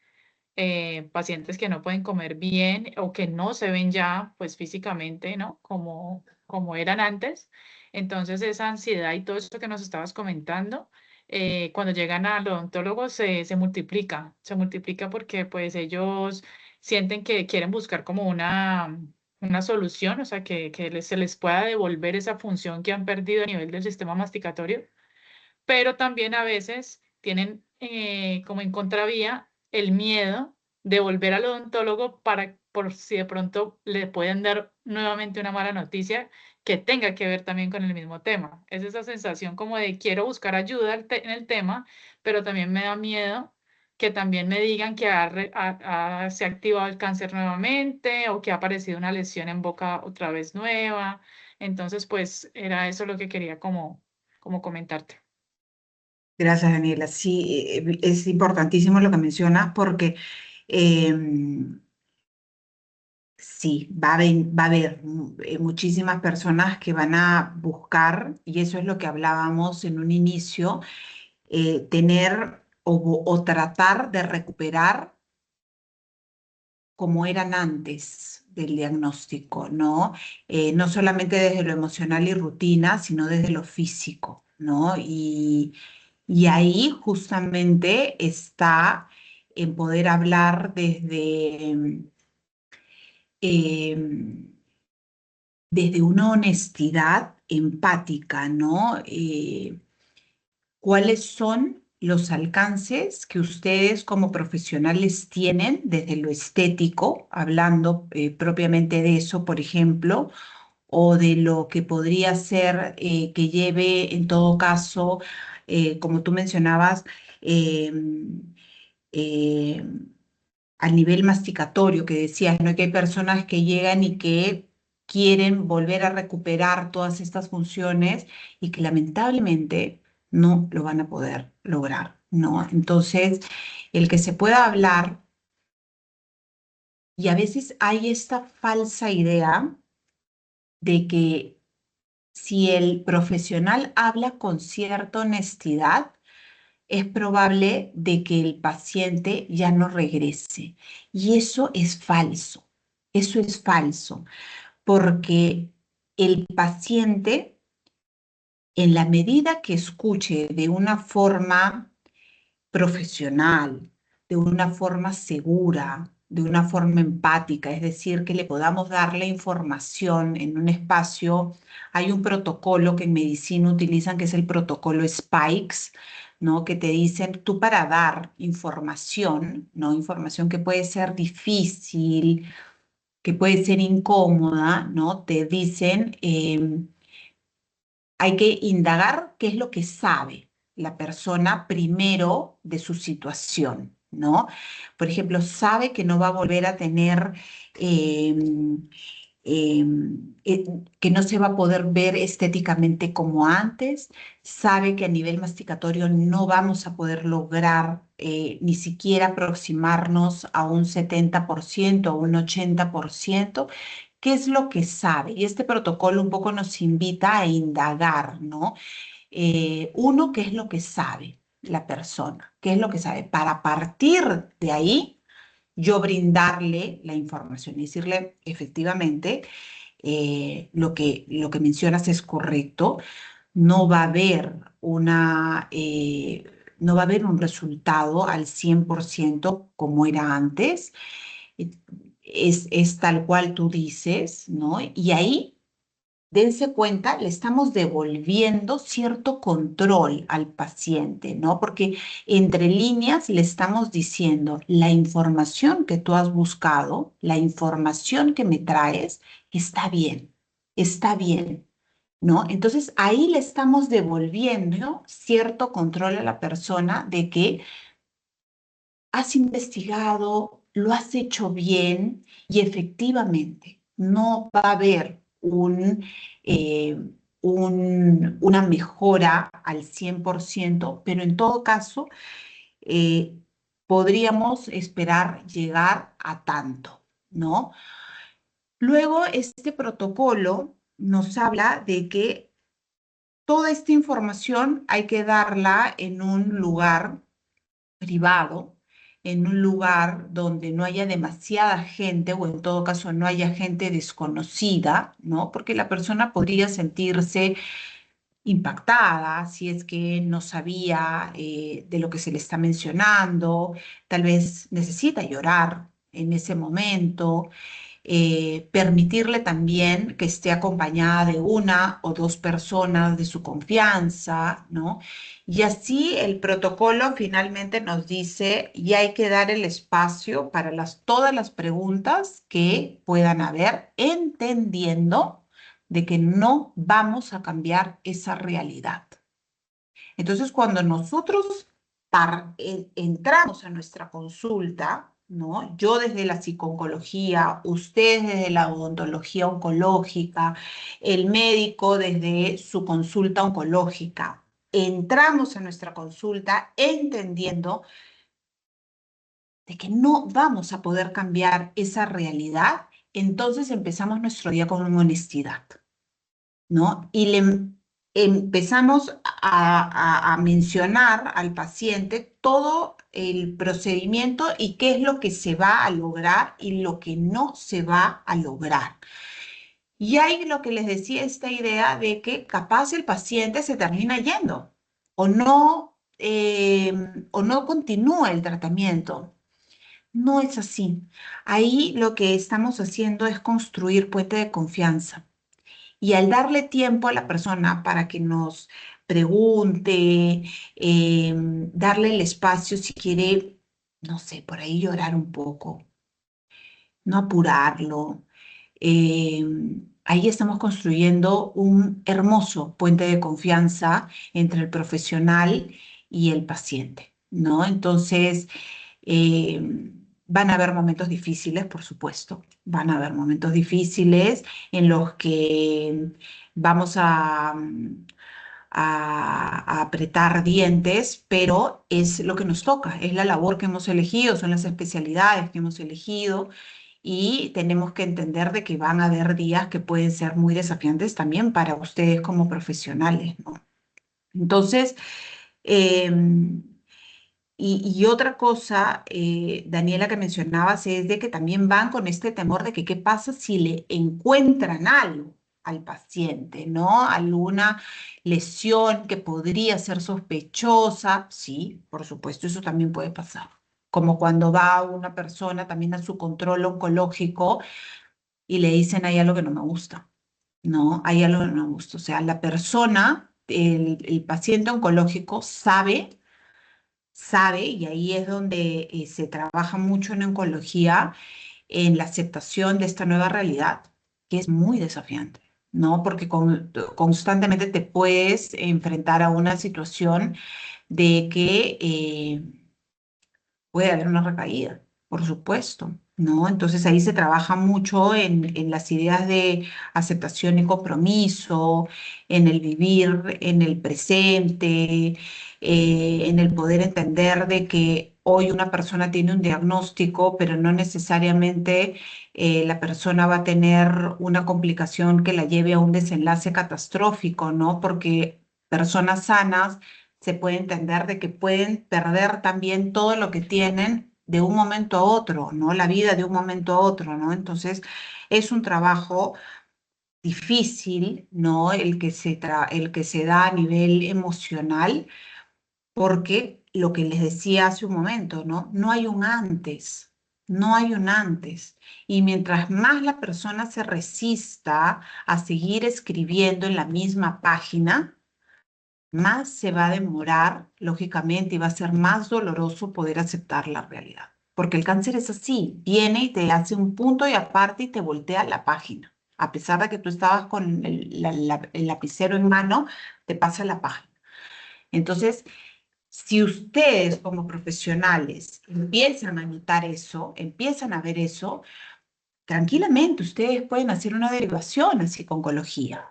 pacientes que no pueden comer bien o que no se ven ya pues físicamente, ¿no? Como eran antes. Entonces esa ansiedad y todo eso que nos estabas comentando, cuando llegan al odontólogo se multiplica porque pues ellos sienten que quieren buscar como una solución, o sea, que se les pueda devolver esa función que han perdido a nivel del sistema masticatorio, pero también a veces tienen como en contravía el miedo de volver al odontólogo por si de pronto le pueden dar nuevamente una mala noticia que tenga que ver también con el mismo tema. Es esa sensación como de quiero buscar ayuda en el tema, pero también me da miedo que también me digan que se ha activado el cáncer nuevamente o que ha aparecido una lesión en boca otra vez nueva. Entonces, pues era eso lo que quería como comentarte. Gracias, Daniela. Sí, es importantísimo lo que mencionas porque sí, va a haber muchísimas personas que van a buscar, y eso es lo que hablábamos en un inicio, tener o tratar de recuperar como eran antes del diagnóstico, ¿no? No solamente desde lo emocional y rutina, sino desde lo físico, ¿no? Y ahí justamente está en poder hablar em, desde una honestidad empática, ¿no? ¿Cuáles son los alcances que ustedes como profesionales tienen desde lo estético, hablando propiamente de eso, por ejemplo? o de lo que podría ser que lleve en todo caso, como tú mencionabas, em, eh, a nivel masticatorio, que decías, ¿no? Que hay personas que llegan y que quieren volver a recuperar todas estas funciones y que lamentablemente no lo van a poder lograr, ¿no? Entonces, el que se pueda hablar, y a veces hay esta falsa idea de que si el profesional habla con cierta honestidad, es probable de que el paciente ya no regrese. Y eso es falso, porque el paciente, en la medida que escuche de una forma profesional, de una forma segura, de una forma empática, es decir, que le podamos dar la información en un espacio. Hay un protocolo que en medicina utilizan que es el protocolo Spikes, ¿no? Que te dicen, tú para dar información, ¿no? Información que puede ser difícil, que puede ser incómoda, ¿no? Te dicen, hay que indagar qué es lo que sabe la persona primero de su situación, ¿no? Por ejemplo, sabe que no va a volver a tener, eh, eh, eh, que no se va a poder ver estéticamente como antes, sabe que a nivel masticatorio no vamos a poder lograr ni siquiera aproximarnos a un 70% o un 80%. ¿Qué es lo que sabe? Y este protocolo un poco nos invita a indagar, ¿no? Uno, ¿qué es lo que sabe la persona? ¿Qué es lo que sabe? Para partir de ahí, yo brindarle la información y decirle, efectivamente, lo que mencionas es correcto, no va a haber no va a haber un resultado al 100% como era antes, eh, es tal cual tú dices, ¿no? Y ahí, dense cuenta, le estamos devolviendo cierto control al paciente, ¿no? Porque entre líneas le estamos diciendo, la información que tú has buscado, la información que me traes, está bien, ¿no? Entonces ahí le estamos devolviendo cierto control a la persona de que has investigado, lo has hecho bien y efectivamente no va a haber una mejora al 100%, pero en todo caso eh, podríamos esperar llegar a tanto, ¿no? Luego, este protocolo nos habla de que toda esta información hay que darla en un lugar privado, en un lugar donde no haya demasiada gente o en todo caso no haya gente desconocida, ¿no? Porque la persona podría sentirse impactada si es que no sabía de lo que se le está mencionando, tal vez necesita llorar en ese momento, permitirle también que esté acompañada de una o dos personas de su confianza, ¿no? Y así el protocolo finalmente nos dice, y hay que dar el espacio para todas las preguntas que puedan haber, entendiendo de que no vamos a cambiar esa realidad. Entonces, cuando nosotros entramos a nuestra consulta, ¿no? Yo desde la psico-oncología, ustedes desde la odontología oncológica, el médico desde su consulta oncológica, entramos a nuestra consulta entendiendo de que no vamos a poder cambiar esa realidad, entonces empezamos nuestro día con una honestidad, ¿no? Y empezamos a mencionar al paciente todo el procedimiento y qué es lo que se va a lograr y lo que no se va a lograr. Y hay lo que les decía, esta idea de que capaz el paciente se termina yendo o no continúa el tratamiento. No es así. Ahí lo que estamos haciendo es construir puente de confianza. Y al darle tiempo a la persona para que nos pregunte, darle el espacio si quiere, no sé, por ahí llorar un poco, no apurarlo, eh, ahí estamos construyendo un hermoso puente de confianza entre el profesional y el paciente, ¿no? Entonces, eh, van a haber momentos difíciles, por supuesto, van a haber momentos difíciles en los que vamos a apretar dientes, pero es lo que nos toca, es la labor que hemos elegido, son las especialidades que hemos elegido y tenemos que entender de que van a haber días que pueden ser muy desafiantes también para ustedes como profesionales, ¿no? Entonces, em, y otra cosa, Daniela, que mencionabas, es de que también van con este temor de que qué pasa si le encuentran algo al paciente, ¿no? Alguna lesión que podría ser sospechosa. Sí, por supuesto, eso también puede pasar. Como cuando va una persona también a su control oncológico y le dicen, hay algo que no me gusta, ¿no? Hay algo que no me gusta. O sea, la persona, el paciente oncológico sabe, y ahí es donde se trabaja mucho en oncología, en la aceptación de esta nueva realidad, que es muy desafiante, ¿no? Porque constantemente te puedes enfrentar a una situación de que puede haber una recaída, por supuesto, ¿no? Entonces ahí se trabaja mucho en las ideas de aceptación y compromiso, en el vivir en el presente, en el poder entender de que hoy una persona tiene un diagnóstico, pero no necesariamente la persona va a tener una complicación que la lleve a un desenlace catastrófico, ¿no? Porque personas sanas se puede entender de que pueden perder también todo lo que tienen de un momento a otro, ¿no? La vida de un momento a otro, ¿no? Entonces, es un trabajo difícil, ¿no? El que se da a nivel emocional, porque lo que les decía hace un momento, ¿no? No hay un antes, no hay un antes. Y mientras más la persona se resista a seguir escribiendo en la misma página, más se va a demorar, lógicamente, y va a ser más doloroso poder aceptar la realidad. Porque el cáncer es así, viene y te hace un punto y aparte y te voltea la página. A pesar de que tú estabas con el lapicero en mano, te pasa la página. Entonces, si ustedes como profesionales empiezan a notar eso, empiezan a ver eso, tranquilamente ustedes pueden hacer una derivación a psico-oncología,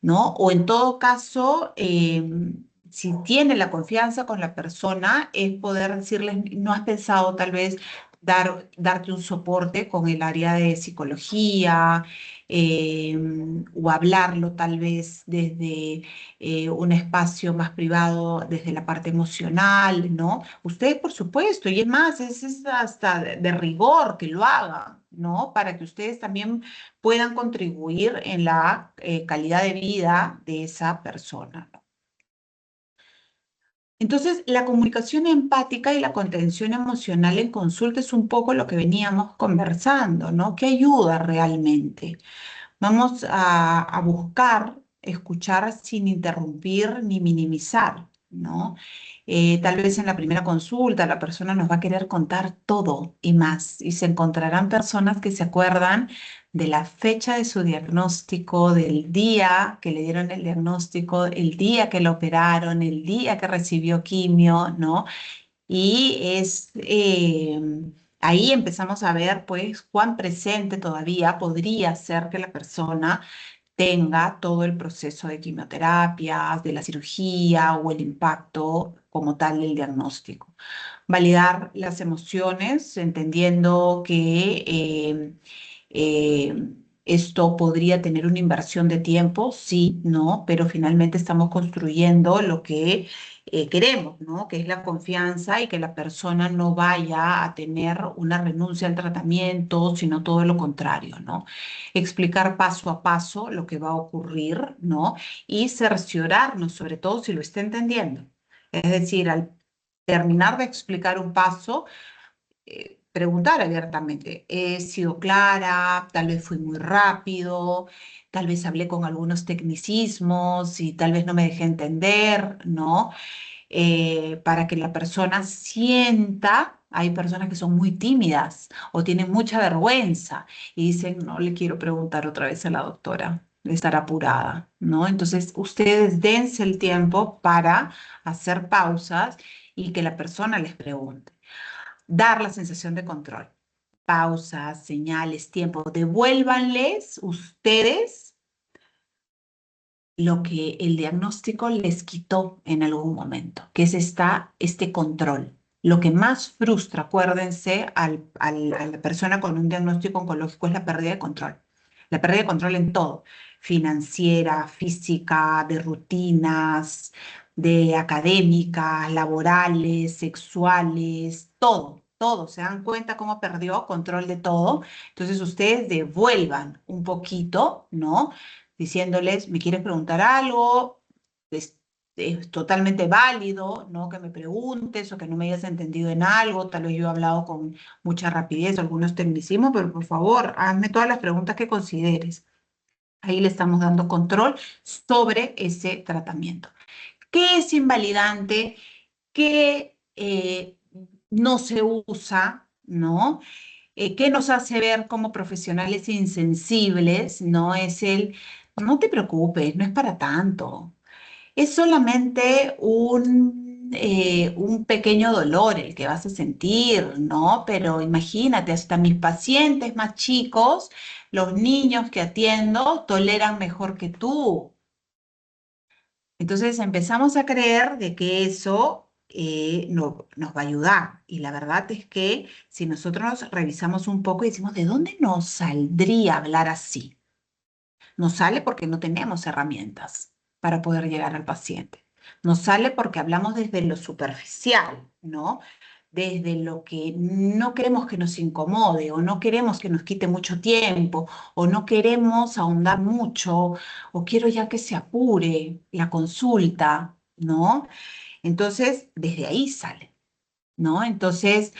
¿no? O en todo caso, si tiene la confianza con la persona, es poder decirles, ¿no has pensado tal vez darte un soporte con el área de psicología o hablarlo tal vez desde un espacio más privado, desde la parte emocional, ¿no? Ustedes, por supuesto, y es más, es hasta de rigor que lo hagan, ¿no? Para que ustedes también puedan contribuir en la calidad de vida de esa persona, ¿no? Entonces, la comunicación empática y la contención emocional en consulta es un poco lo que veníamos conversando, ¿no? ¿Qué ayuda realmente? Vamos a buscar escuchar sin interrumpir ni minimizar, ¿no? Tal vez en la primera consulta la persona nos va a querer contar todo y más, y se encontrarán personas que se acuerdan de la fecha de su diagnóstico, del día que le dieron el diagnóstico, el día que lo operaron, el día que recibió quimio, ¿no? Y ahí empezamos a ver, pues, cuán presente todavía podría ser que la persona tenga todo el proceso de quimioterapias, de la cirugía o el impacto como tal del diagnóstico. Validar las emociones, entendiendo que esto podría tener una inversión de tiempo, sí, no, pero finalmente estamos construyendo lo que queremos, ¿no? Que es la confianza y que la persona no vaya a tener una renuncia al tratamiento, sino todo lo contrario, ¿no? Explicar paso a paso lo que va a ocurrir, ¿no? Y cerciorarnos, sobre todo si lo está entendiendo. Es decir, al terminar de explicar un paso, preguntar abiertamente, ¿he sido clara? Tal vez fui muy rápido, tal vez hablé con algunos tecnicismos y tal vez no me dejé entender, ¿no? Para que la persona sienta Hay personas que son muy tímidas o tienen mucha vergüenza y dicen, no le quiero preguntar otra vez a la doctora, de estar apurada, ¿no? Entonces, ustedes dense el tiempo para hacer pausas y que la persona les pregunte. Dar la sensación de control. Pausas, señales, tiempo. Devuélvanles ustedes lo que el diagnóstico les quitó en algún momento, que es este control. Lo que más frustra, acuérdense, a la persona con un diagnóstico oncológico es la pérdida de control. La pérdida de control en todo, financiera, física, de rutinas, de académicas, laborales, sexuales, todo, todo. ¿Se dan cuenta cómo perdió control de todo? Entonces ustedes devuelvan un poquito, ¿no? Diciéndoles, ¿me quieres preguntar algo? Es totalmente válido, ¿no? Que me preguntes o que no me hayas entendido en algo, tal vez yo he hablado con mucha rapidez, algunos tecnicismos, pero por favor, hazme todas las preguntas que consideres. Ahí le estamos dando control sobre ese tratamiento. ¿Qué es invalidante? ¿Qué no se usa? ¿No? ¿Qué nos hace ver como profesionales insensibles? No es no te preocupes, no es para tanto. Es solamente un pequeño dolor el que vas a sentir, ¿no? Pero imagínate, hasta mis pacientes más chicos, los niños que atiendo, toleran mejor que tú. Entonces empezamos a creer de que eso nos va a ayudar. Y la verdad es que si nosotros revisamos un poco y decimos, ¿de dónde nos saldría hablar así? Nos sale porque no tenemos herramientas para poder llegar al paciente. Nos sale porque hablamos desde lo superficial, ¿no? Desde lo que no queremos que nos incomode o no queremos que nos quite mucho tiempo o no queremos ahondar mucho o quiero ya que se apure la consulta, ¿no? Entonces, desde ahí sale, ¿no? Entonces,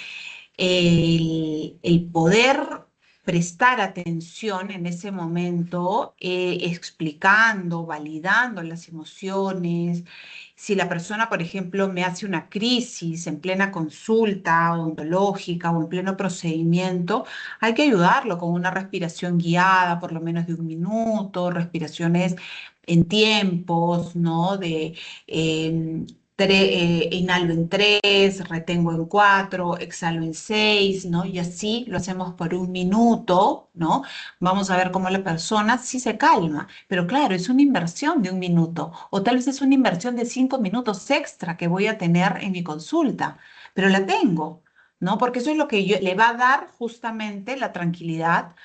el poder prestar atención en ese momento, explicando, validando las emociones. Si la persona, por ejemplo, me hace una crisis en plena consulta odontológica o en pleno procedimiento, hay que ayudarlo con una respiración guiada, por lo menos de 1 minuto, respiraciones en tiempos, ¿no? Em, inhalo en 3, retengo en 4, exhalo en 6, ¿no? Y así lo hacemos por 1 minuto, ¿no? Vamos a ver cómo la persona sí se calma, pero claro, es una inversión de 1 minuto o tal vez es una inversión de 5 minutos extra que voy a tener en mi consulta, pero la tengo, ¿no? Porque eso es lo que le va a dar justamente la tranquilidad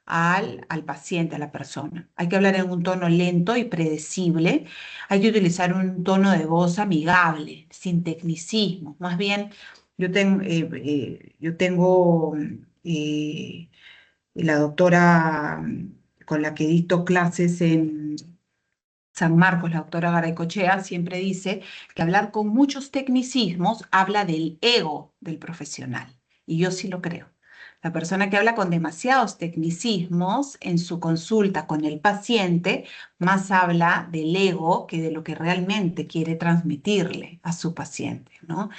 al paciente, a la persona. Hay que hablar en un tono lento y predecible. Hay que utilizar un tono de voz amigable, sin tecnicismo. Más bien, yo tengo la doctora con la que dicto clases en San Marcos, la doctora Garaycochea, siempre dice que hablar con muchos tecnicismos habla del ego del profesional. Y yo sí lo creo. La persona que habla con demasiados tecnicismos en su consulta con el paciente, más habla del ego que de lo que realmente quiere transmitirle a su paciente, ¿no?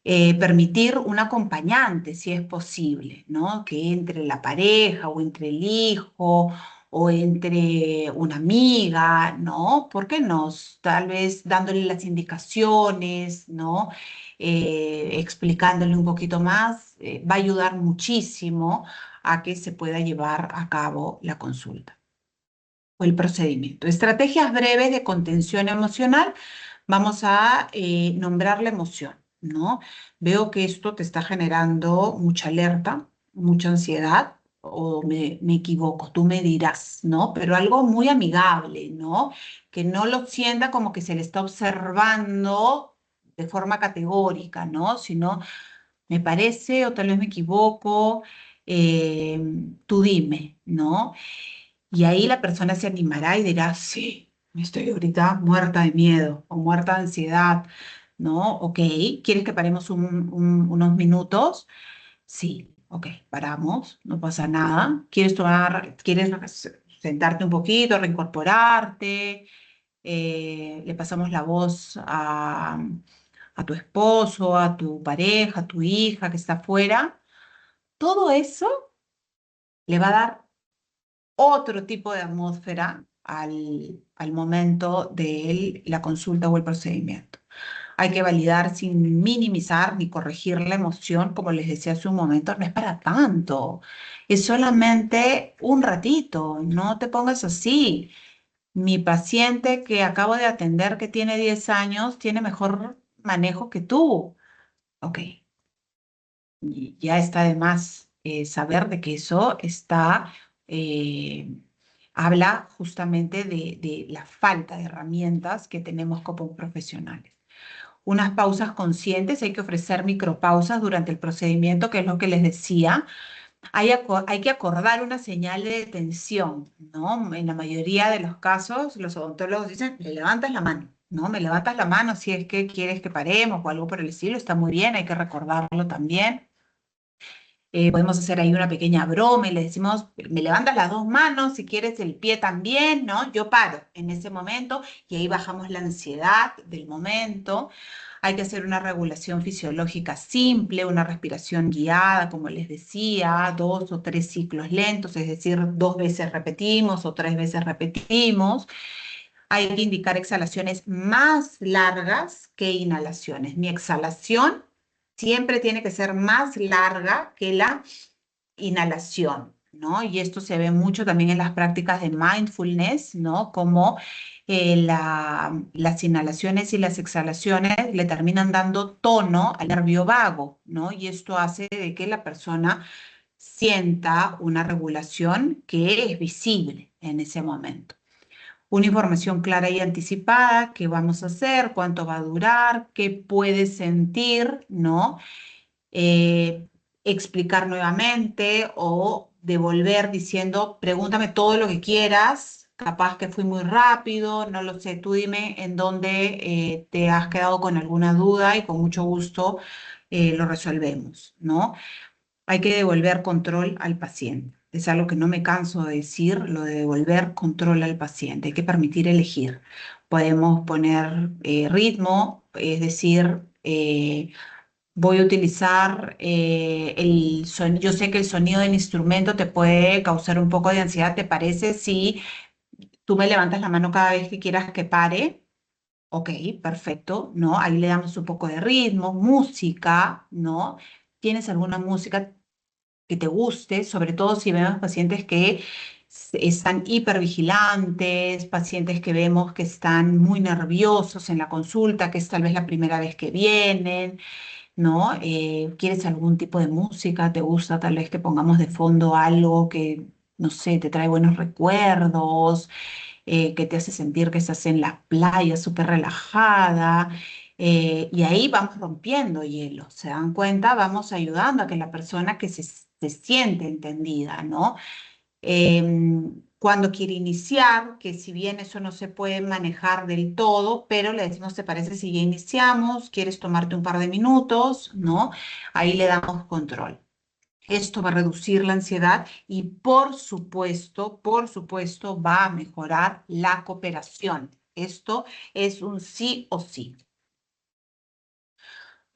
Permitir un acompañante, si es posible, ¿no? Que entre la pareja o entre el hijo o entre una amiga, ¿no? ¿Por qué no? Tal vez dándole las indicaciones, ¿no? Explicándole un poquito más, va a ayudar muchísimo a que se pueda llevar a cabo la consulta o el procedimiento. Estrategias breves de contención emocional. Vamos a nombrar la emoción, ¿no? Veo que esto te está generando mucha alerta, mucha ansiedad, o me equivoco, tú me dirás, ¿no? Pero algo muy amigable, ¿no? Que no lo sienta como que se le está observando de forma categórica, ¿no? Sino, me parece, o tal vez me equivoco, eh, tú dime, ¿no? Y ahí la persona se animará y dirá, sí, estoy ahorita muerta de miedo o muerta de ansiedad, ¿no? Ok, ¿quieres que paremos unos minutos? Sí, ok, paramos, no pasa nada. ¿Quieres sentarte un poquito, reincorporarte? Le pasamos la voz a tu esposo, a tu pareja, a tu hija que está afuera, todo eso le va a dar otro tipo de atmósfera al momento de la consulta o el procedimiento. Hay que validar sin minimizar ni corregir la emoción, como les decía hace un momento, no es para tanto, es solamente un ratito, no te pongas así. Mi paciente que acabo de atender, que tiene 10 años, tiene mejor manejo que tú. Ok, y ya está de más saber de que eso eh, habla justamente de la falta de herramientas que tenemos como profesionales. Unas pausas conscientes, hay que ofrecer micropausas durante el procedimiento, que es lo que les decía. Hay que acordar una señal de detención, ¿no? En la mayoría de los casos, los odontólogos dicen, me levantas la mano, ¿no? Me levantas la mano si es que quieres que paremos o algo por el estilo, está muy bien, hay que recordarlo también. Podemos hacer ahí una pequeña broma y le decimos, me levantas las dos manos, si quieres el pie también, ¿no? Yo paro en ese momento y ahí bajamos la ansiedad del momento. Hay que hacer una regulación fisiológica simple, una respiración guiada, como les decía, 2 o 3 ciclos lentos, es decir, 2 veces repetimos o 3 veces repetimos. Hay que indicar exhalaciones más largas que inhalaciones. Mi exhalación siempre tiene que ser más larga que la inhalación, ¿no? Y esto se ve mucho también en las prácticas de mindfulness, ¿no? Como las inhalaciones y las exhalaciones le terminan dando tono al nervio vago, ¿no? Y esto hace de que la persona sienta una regulación que es visible en ese momento. Una información clara y anticipada, qué vamos a hacer, cuánto va a durar, qué puede sentir, ¿no? eh, Explicar nuevamente o devolver diciendo, pregúntame todo lo que quieras, capaz que fui muy rápido, no lo sé, tú dime en dónde te has quedado con alguna duda y con mucho gusto lo resolvemos, ¿no? Hay que devolver control al paciente. Es algo que no me canso de decir, lo de devolver control al paciente. Hay que permitir elegir. Podemos poner ritmo, es decir, voy a utilizar el sonido. Yo sé que el sonido del instrumento te puede causar un poco de ansiedad. ¿Te parece si tú me levantas la mano cada vez que quieras que pare? Ok, perfecto, ¿no? Ahí le damos un poco de ritmo, música, ¿no? ¿Tienes alguna música que te guste? Sobre todo si vemos pacientes que están hipervigilantes, pacientes que vemos que están muy nerviosos en la consulta, que es tal vez la primera vez que vienen, ¿no? ¿Quieres algún tipo de música? ¿Te gusta tal vez que pongamos de fondo algo que, no sé, te trae buenos recuerdos, que te hace sentir que estás en la playa súper relajada? Y ahí vamos rompiendo hielo, ¿se dan cuenta? Vamos ayudando a que la persona que se siente entendida, ¿no? Cuando quiere iniciar, que si bien eso no se puede manejar del todo, pero le decimos, ¿te parece si ya iniciamos? ¿Quieres tomarte un par de minutos? ¿No? Ahí le damos control. Esto va a reducir la ansiedad y por supuesto, va a mejorar la cooperación. Esto es un sí o sí.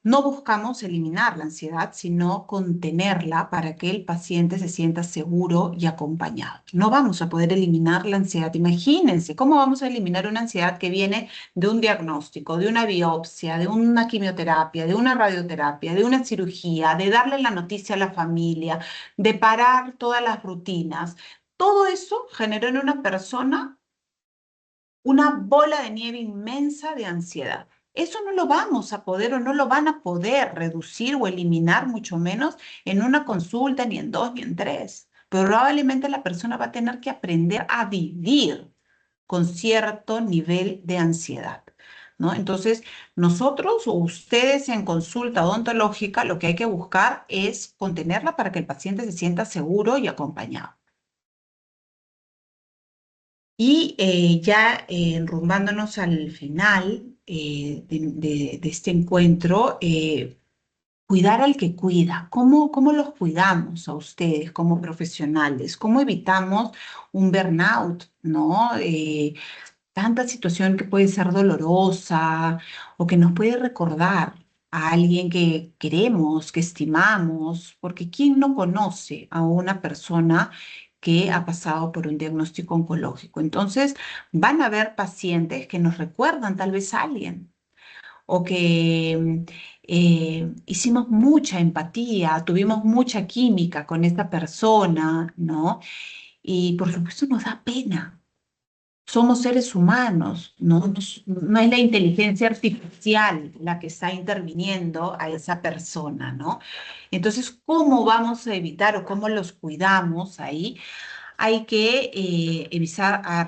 No buscamos eliminar la ansiedad, sino contenerla para que el paciente se sienta seguro y acompañado. No vamos a poder eliminar la ansiedad. Imagínense, ¿cómo vamos a eliminar una ansiedad que viene de un diagnóstico, de una biopsia, de una quimioterapia, de una radioterapia, de una cirugía, de darle la noticia a la familia, de parar todas las rutinas? Todo eso generó en una persona una bola de nieve inmensa de ansiedad. Eso no lo vamos a poder o no lo van a poder reducir o eliminar, mucho menos en una consulta, ni en 2, ni en 3. Probablemente la persona va a tener que aprender a vivir con cierto nivel de ansiedad, ¿no? Entonces, nosotros o ustedes en consulta odontológica, lo que hay que buscar es contenerla para que el paciente se sienta seguro y acompañado. Y ya enrumbándonos al final de este encuentro, cuidar al que cuida. ¿Cómo los cuidamos a ustedes como profesionales? ¿Cómo evitamos un burnout, ¿no? tanta situación que puede ser dolorosa o que nos puede recordar a alguien que queremos, que estimamos, porque ¿quién no conoce a una persona que ha pasado por un diagnóstico oncológico? Entonces, van a haber pacientes que nos recuerdan tal vez a alguien o que hicimos mucha empatía, tuvimos mucha química con esta persona, ¿no? Y por supuesto nos da pena. Somos seres humanos, ¿no? No es la inteligencia artificial la que está interviniendo a esa persona, ¿no? Entonces, ¿cómo vamos a evitar o cómo los cuidamos ahí? Hay que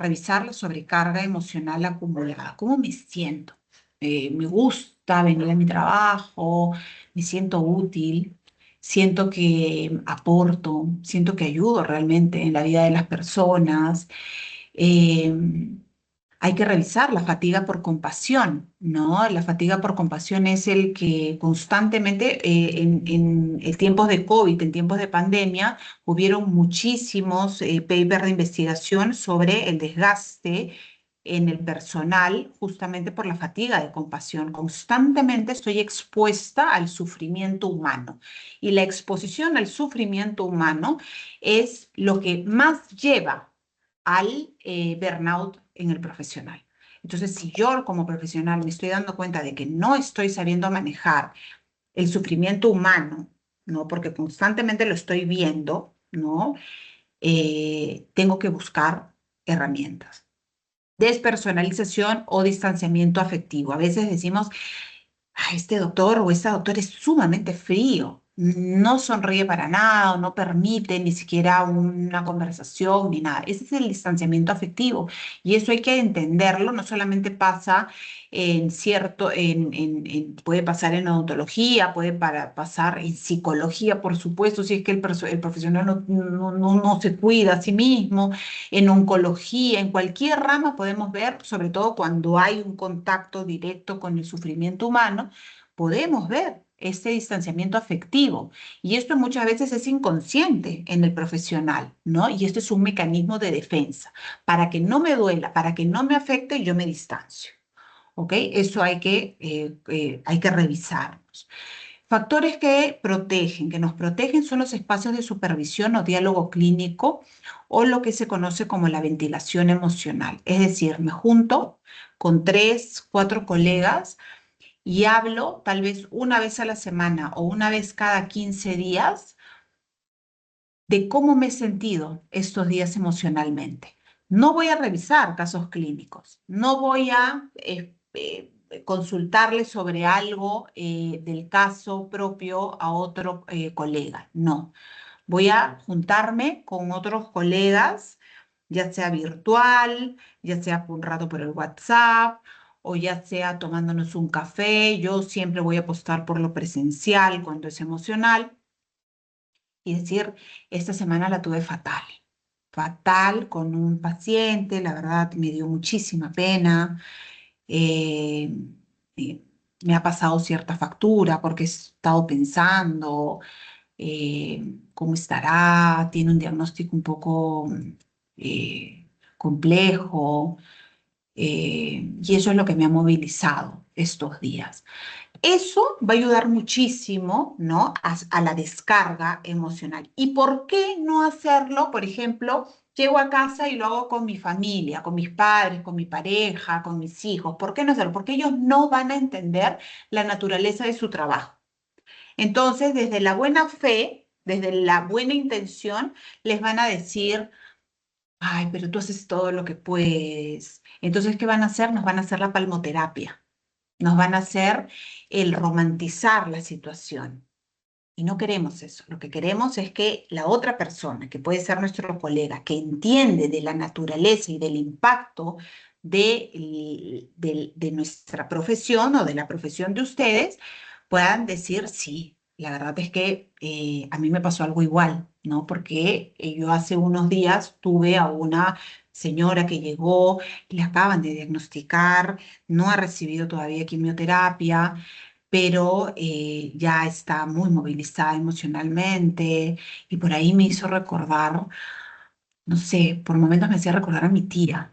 revisar la sobrecarga emocional acumulada. ¿Cómo me siento? ¿Me gusta venir a mi trabajo? ¿Me siento útil? ¿Siento que aporto? ¿Siento que ayudo realmente en la vida de las personas? Eh, Hay que revisar la fatiga por compasión, ¿no? La fatiga por compasión es el que constantemente en tiempos de COVID, en tiempos de pandemia, hubieron muchísimos papers de investigación sobre el desgaste en el personal justamente por la fatiga de compasión. Constantemente estoy expuesta al sufrimiento humano y la exposición al sufrimiento humano es lo que más lleva al burnout en el profesional. Entonces, si yo como profesional me estoy dando cuenta de que no estoy sabiendo manejar el sufrimiento humano, ¿no? Porque constantemente lo estoy viendo, ¿no? Tengo que buscar herramientas. Despersonalización o distanciamiento afectivo. A veces decimos, este doctor o esta doctora es sumamente frío, no sonríe para nada, o no permite ni siquiera una conversación ni nada. Ese es el distanciamiento afectivo y eso hay que entenderlo, no solamente pasa puede pasar en odontología, puede pasar en psicología, por supuesto, si es que el profesional no se cuida a sí mismo, en oncología, en cualquier rama podemos ver, sobre todo cuando hay un contacto directo con el sufrimiento humano, podemos ver este distanciamiento afectivo. Y esto muchas veces es inconsciente en el profesional, ¿no? Y esto es un mecanismo de defensa. Para que no me duela, para que no me afecte, yo me distancio. ¿Ok? Eso hay que revisarlos. Factores que nos protegen son los espacios de supervisión o diálogo clínico o lo que se conoce como la ventilación emocional. Es decir, me junto con 3, 4 colegas y hablo tal vez una vez a la semana o una vez cada 15 días de cómo me he sentido estos días emocionalmente. No voy a revisar casos clínicos, no voy a consultarle sobre algo del caso propio a otro colega, no. Voy a juntarme con otros colegas, ya sea virtual, ya sea por un rato por el WhatsApp o ya sea tomándonos un café. Yo siempre voy a apostar por lo presencial cuando es emocional y decir, esta semana la tuve fatal, fatal con un paciente, la verdad me dio muchísima pena, eh, eh, me ha pasado cierta factura porque he estado pensando cómo estará, tiene un diagnóstico un poco complejo, y eso es lo que me ha movilizado estos días. Eso va a ayudar muchísimo, ¿no? A la descarga emocional. ¿Y por qué no hacerlo? Por ejemplo, llego a casa y lo hago con mi familia, con mis padres, con mi pareja, con mis hijos. ¿Por qué no hacerlo? Porque ellos no van a entender la naturaleza de su trabajo. Entonces, desde la buena fe, desde la buena intención, les van a decir, ay, pero tú haces todo lo que puedes. Entonces, ¿qué van a hacer? Nos van a hacer la palmoterapia. Nos van a hacer el romantizar la situación. Y no queremos eso. Lo que queremos es que la otra persona, que puede ser nuestro colega, que entiende de la naturaleza y del impacto de nuestra profesión o de la profesión de ustedes, puedan decir, sí, la verdad es que a mí me pasó algo igual, ¿no? Porque yo hace unos días tuve a una señora que llegó, le acaban de diagnosticar, no ha recibido todavía quimioterapia, pero ya está muy movilizada emocionalmente y por ahí me hizo recordar, no sé, por momentos me hacía recordar a mi tía,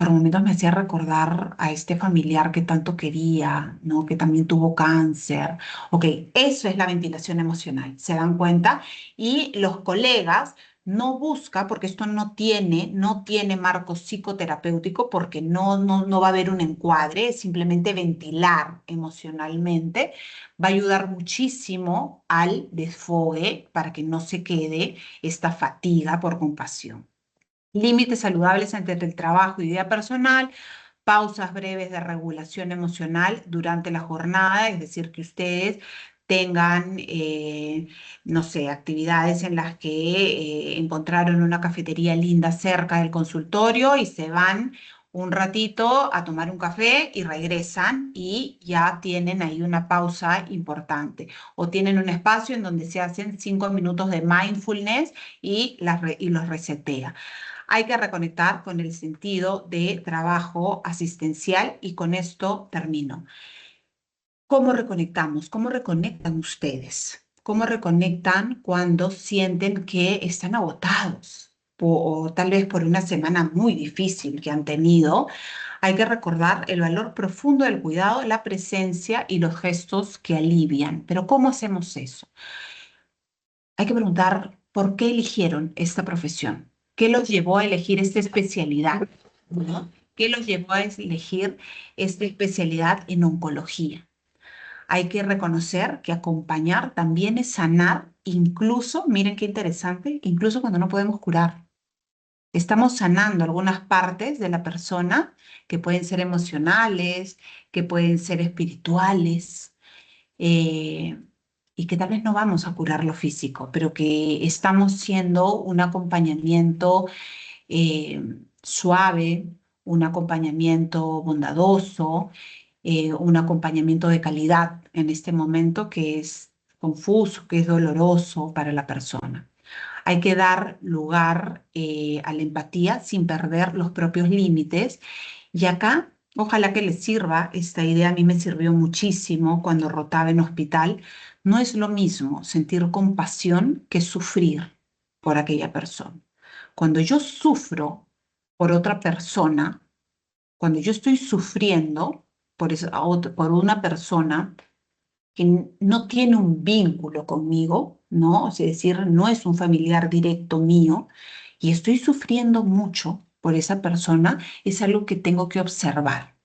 por momentos me hacía recordar a este familiar que tanto quería, ¿no? Que también tuvo cáncer. Ok, eso es la ventilación emocional, ¿se dan cuenta? Y los colegas no busca, porque esto no tiene marco psicoterapéutico, porque no va a haber un encuadre, es simplemente ventilar emocionalmente, va a ayudar muchísimo al desfogue para que no se quede esta fatiga por compasión. Límites saludables entre el trabajo y vida personal, pausas breves de regulación emocional durante la jornada, es decir, que ustedes tengan, no sé, actividades en las que encontraron una cafetería linda cerca del consultorio y se van un ratito a tomar un café y regresan y ya tienen ahí una pausa importante. O tienen un espacio en donde se hacen 5 minutos de mindfulness y los resetea. Hay que reconectar con el sentido de trabajo asistencial y con esto termino. ¿Cómo reconectamos? ¿Cómo reconectan ustedes? ¿Cómo reconectan cuando sienten que están agotados o tal vez por una semana muy difícil que han tenido? Hay que recordar el valor profundo del cuidado, la presencia y los gestos que alivian. Pero ¿cómo hacemos eso? Hay que preguntar por qué eligieron esta profesión, qué los llevó a elegir esta especialidad, ¿no? ¿Qué los llevó a elegir esta especialidad en oncología? Hay que reconocer que acompañar también es sanar, incluso, miren qué interesante, incluso cuando no podemos curar. Estamos sanando algunas partes de la persona que pueden ser emocionales, que pueden ser espirituales, eh, y que tal vez no vamos a curar lo físico, pero que estamos siendo un acompañamiento eh, suave, un acompañamiento bondadoso, un acompañamiento de calidad en este momento que es confuso, que es doloroso para la persona. Hay que dar lugar a la empatía sin perder los propios límites. Y acá, ojalá que les sirva, esta idea a mí me sirvió muchísimo cuando rotaba en hospital. No es lo mismo sentir compasión que sufrir por aquella persona. Cuando yo sufro por otra persona, cuando yo estoy sufriendo por una persona que no tiene un vínculo conmigo, ¿no? Es decir, no es un familiar directo mío, y estoy sufriendo mucho por esa persona, es algo que tengo que observar,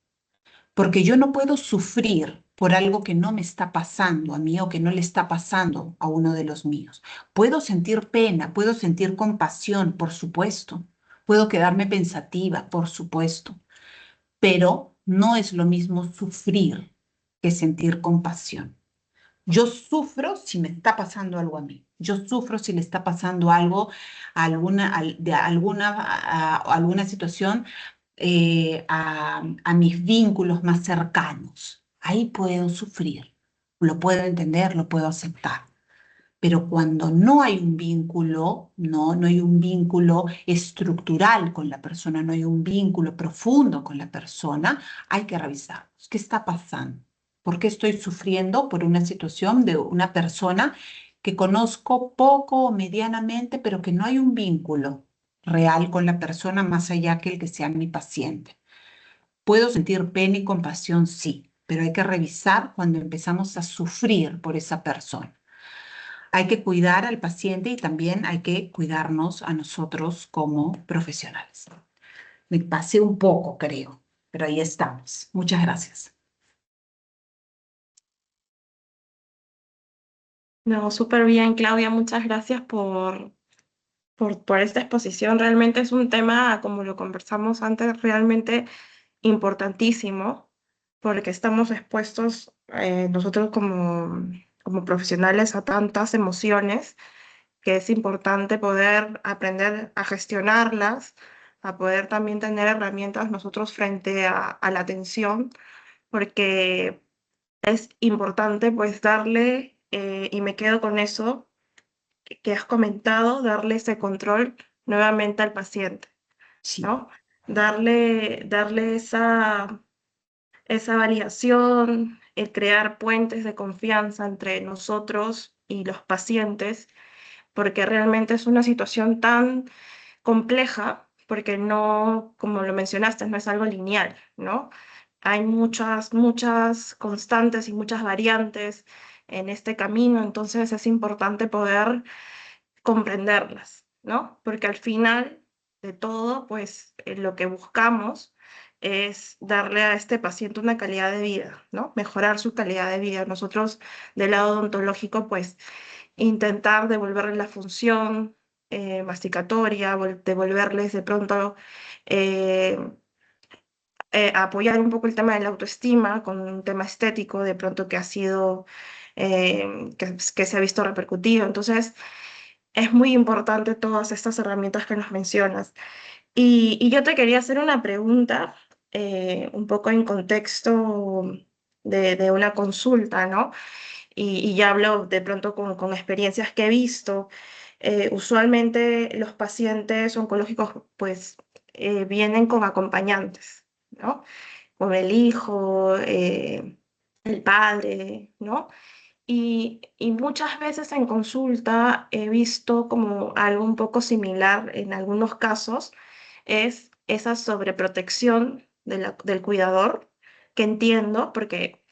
porque yo no puedo sufrir por algo que no me está pasando a mí o que no le está pasando a uno de los míos. Puedo sentir pena, puedo sentir compasión, por supuesto, puedo quedarme pensativa, por supuesto, pero no es lo mismo sufrir que sentir compasión. Yo sufro si me está pasando algo a mí. Yo sufro si le está pasando algo alguna situación a mis vínculos más cercanos. Ahí puedo sufrir, lo puedo entender, lo puedo aceptar. Pero cuando no hay un vínculo, no hay un vínculo estructural con la persona, no hay un vínculo profundo con la persona, hay que revisar qué está pasando. ¿Por qué estoy sufriendo por una situación de una persona que conozco poco o medianamente, pero que no hay un vínculo real con la persona más allá que el que sea mi paciente? ¿Puedo sentir pena y compasión? Sí, pero hay que revisar cuando empezamos a sufrir por esa persona. Hay que cuidar al paciente y también hay que cuidarnos a nosotros como profesionales. Me pasé un poco, creo, pero ahí estamos. Muchas gracias. No, súper bien, Claudia, muchas gracias por esta exposición. Realmente es un tema, como lo conversamos antes, realmente importantísimo, porque estamos expuestos nosotros como profesionales a tantas emociones que es importante poder aprender a gestionarlas, a poder también tener herramientas nosotros frente a la atención, porque es importante pues darle, y me quedo con eso que has comentado, darle ese control nuevamente al paciente, Sí, ¿no? Darle esa validación, el crear puentes de confianza entre nosotros y los pacientes, porque realmente es una situación tan compleja porque no, como lo mencionaste, no es algo lineal, ¿no? Hay muchas constantes y muchas variantes en este camino, entonces es importante poder comprenderlas, ¿no? Porque al final de todo, pues lo que buscamos es darle a este paciente una calidad de vida, ¿no? Mejorar su calidad de vida. Nosotros, del lado odontológico, pues intentar devolverle la función masticatoria, devolverles de pronto, eh, apoyar un poco el tema de la autoestima con un tema estético, de pronto que ha sido, que se ha visto repercutido. Entonces, es muy importante todas estas herramientas que nos mencionas. Y yo te quería hacer una pregunta, un poco en contexto de una consulta, ¿no? Y ya hablo de pronto con experiencias que he visto. Usualmente los pacientes oncológicos pues vienen con acompañantes, ¿no? Con el hijo, el padre, ¿no? Y muchas veces en consulta he visto como algo un poco similar en algunos casos, es esa sobreprotección del cuidador, que entiendo, porque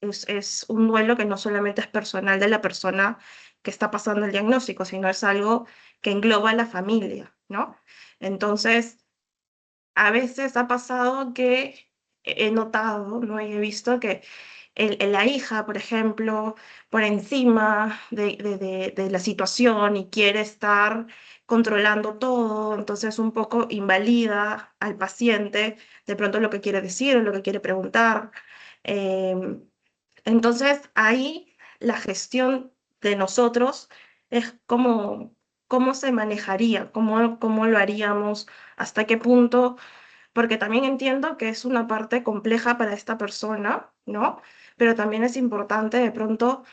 es un duelo que no solamente es personal de la persona que está pasando el diagnóstico, sino es algo que engloba a la familia, ¿no? Entonces, a veces ha pasado que he notado, ¿no? Y he visto que la hija, por ejemplo, por encima de la situación y quiere estar controlando todo, entonces un poco invalida al paciente de pronto lo que quiere decir o lo que quiere preguntar. Em, entonces ahí la gestión de nosotros es cómo se manejaría, cómo lo haríamos, hasta qué punto, porque también entiendo que es una parte compleja para esta persona, ¿no? Pero también es importante de pronto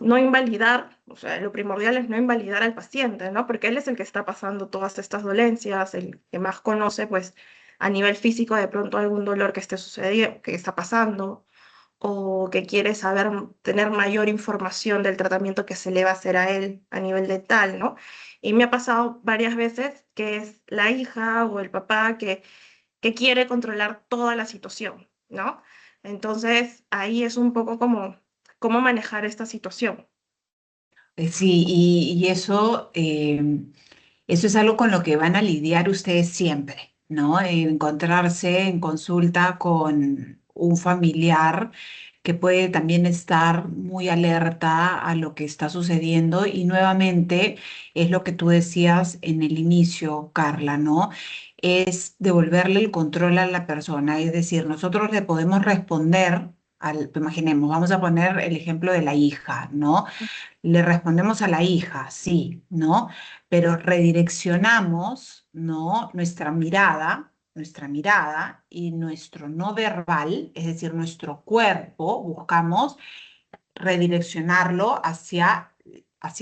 no invalidar, o sea, lo primordial es no invalidar al paciente, ¿no? Porque él es el que está pasando todas estas dolencias, el que más conoce, pues, a nivel físico, de pronto algún dolor que esté sucediendo, que está pasando, o que quiere saber, tener mayor información del tratamiento que se le va a hacer a él a nivel dental, ¿no? Y me ha pasado varias veces que es la hija o el papá que quiere controlar toda la situación, ¿no? Entonces, ahí es un poco como cómo manejar esta situación. Sí, y eso es algo con lo que van a lidiar ustedes siempre, ¿no? Encontrarse en consulta con un familiar que puede también estar muy alerta a lo que está sucediendo y nuevamente es lo que tú decías en el inicio, Carla, ¿no? Es devolverle el control a la persona, es decir, nosotros le podemos responder imaginemos, vamos a poner el ejemplo de la hija, ¿no? Le respondemos a la hija, sí, ¿no? Pero redireccionamos, ¿no? Nuestra mirada y nuestro no verbal, es decir, nuestro cuerpo, buscamos redireccionarlo hacia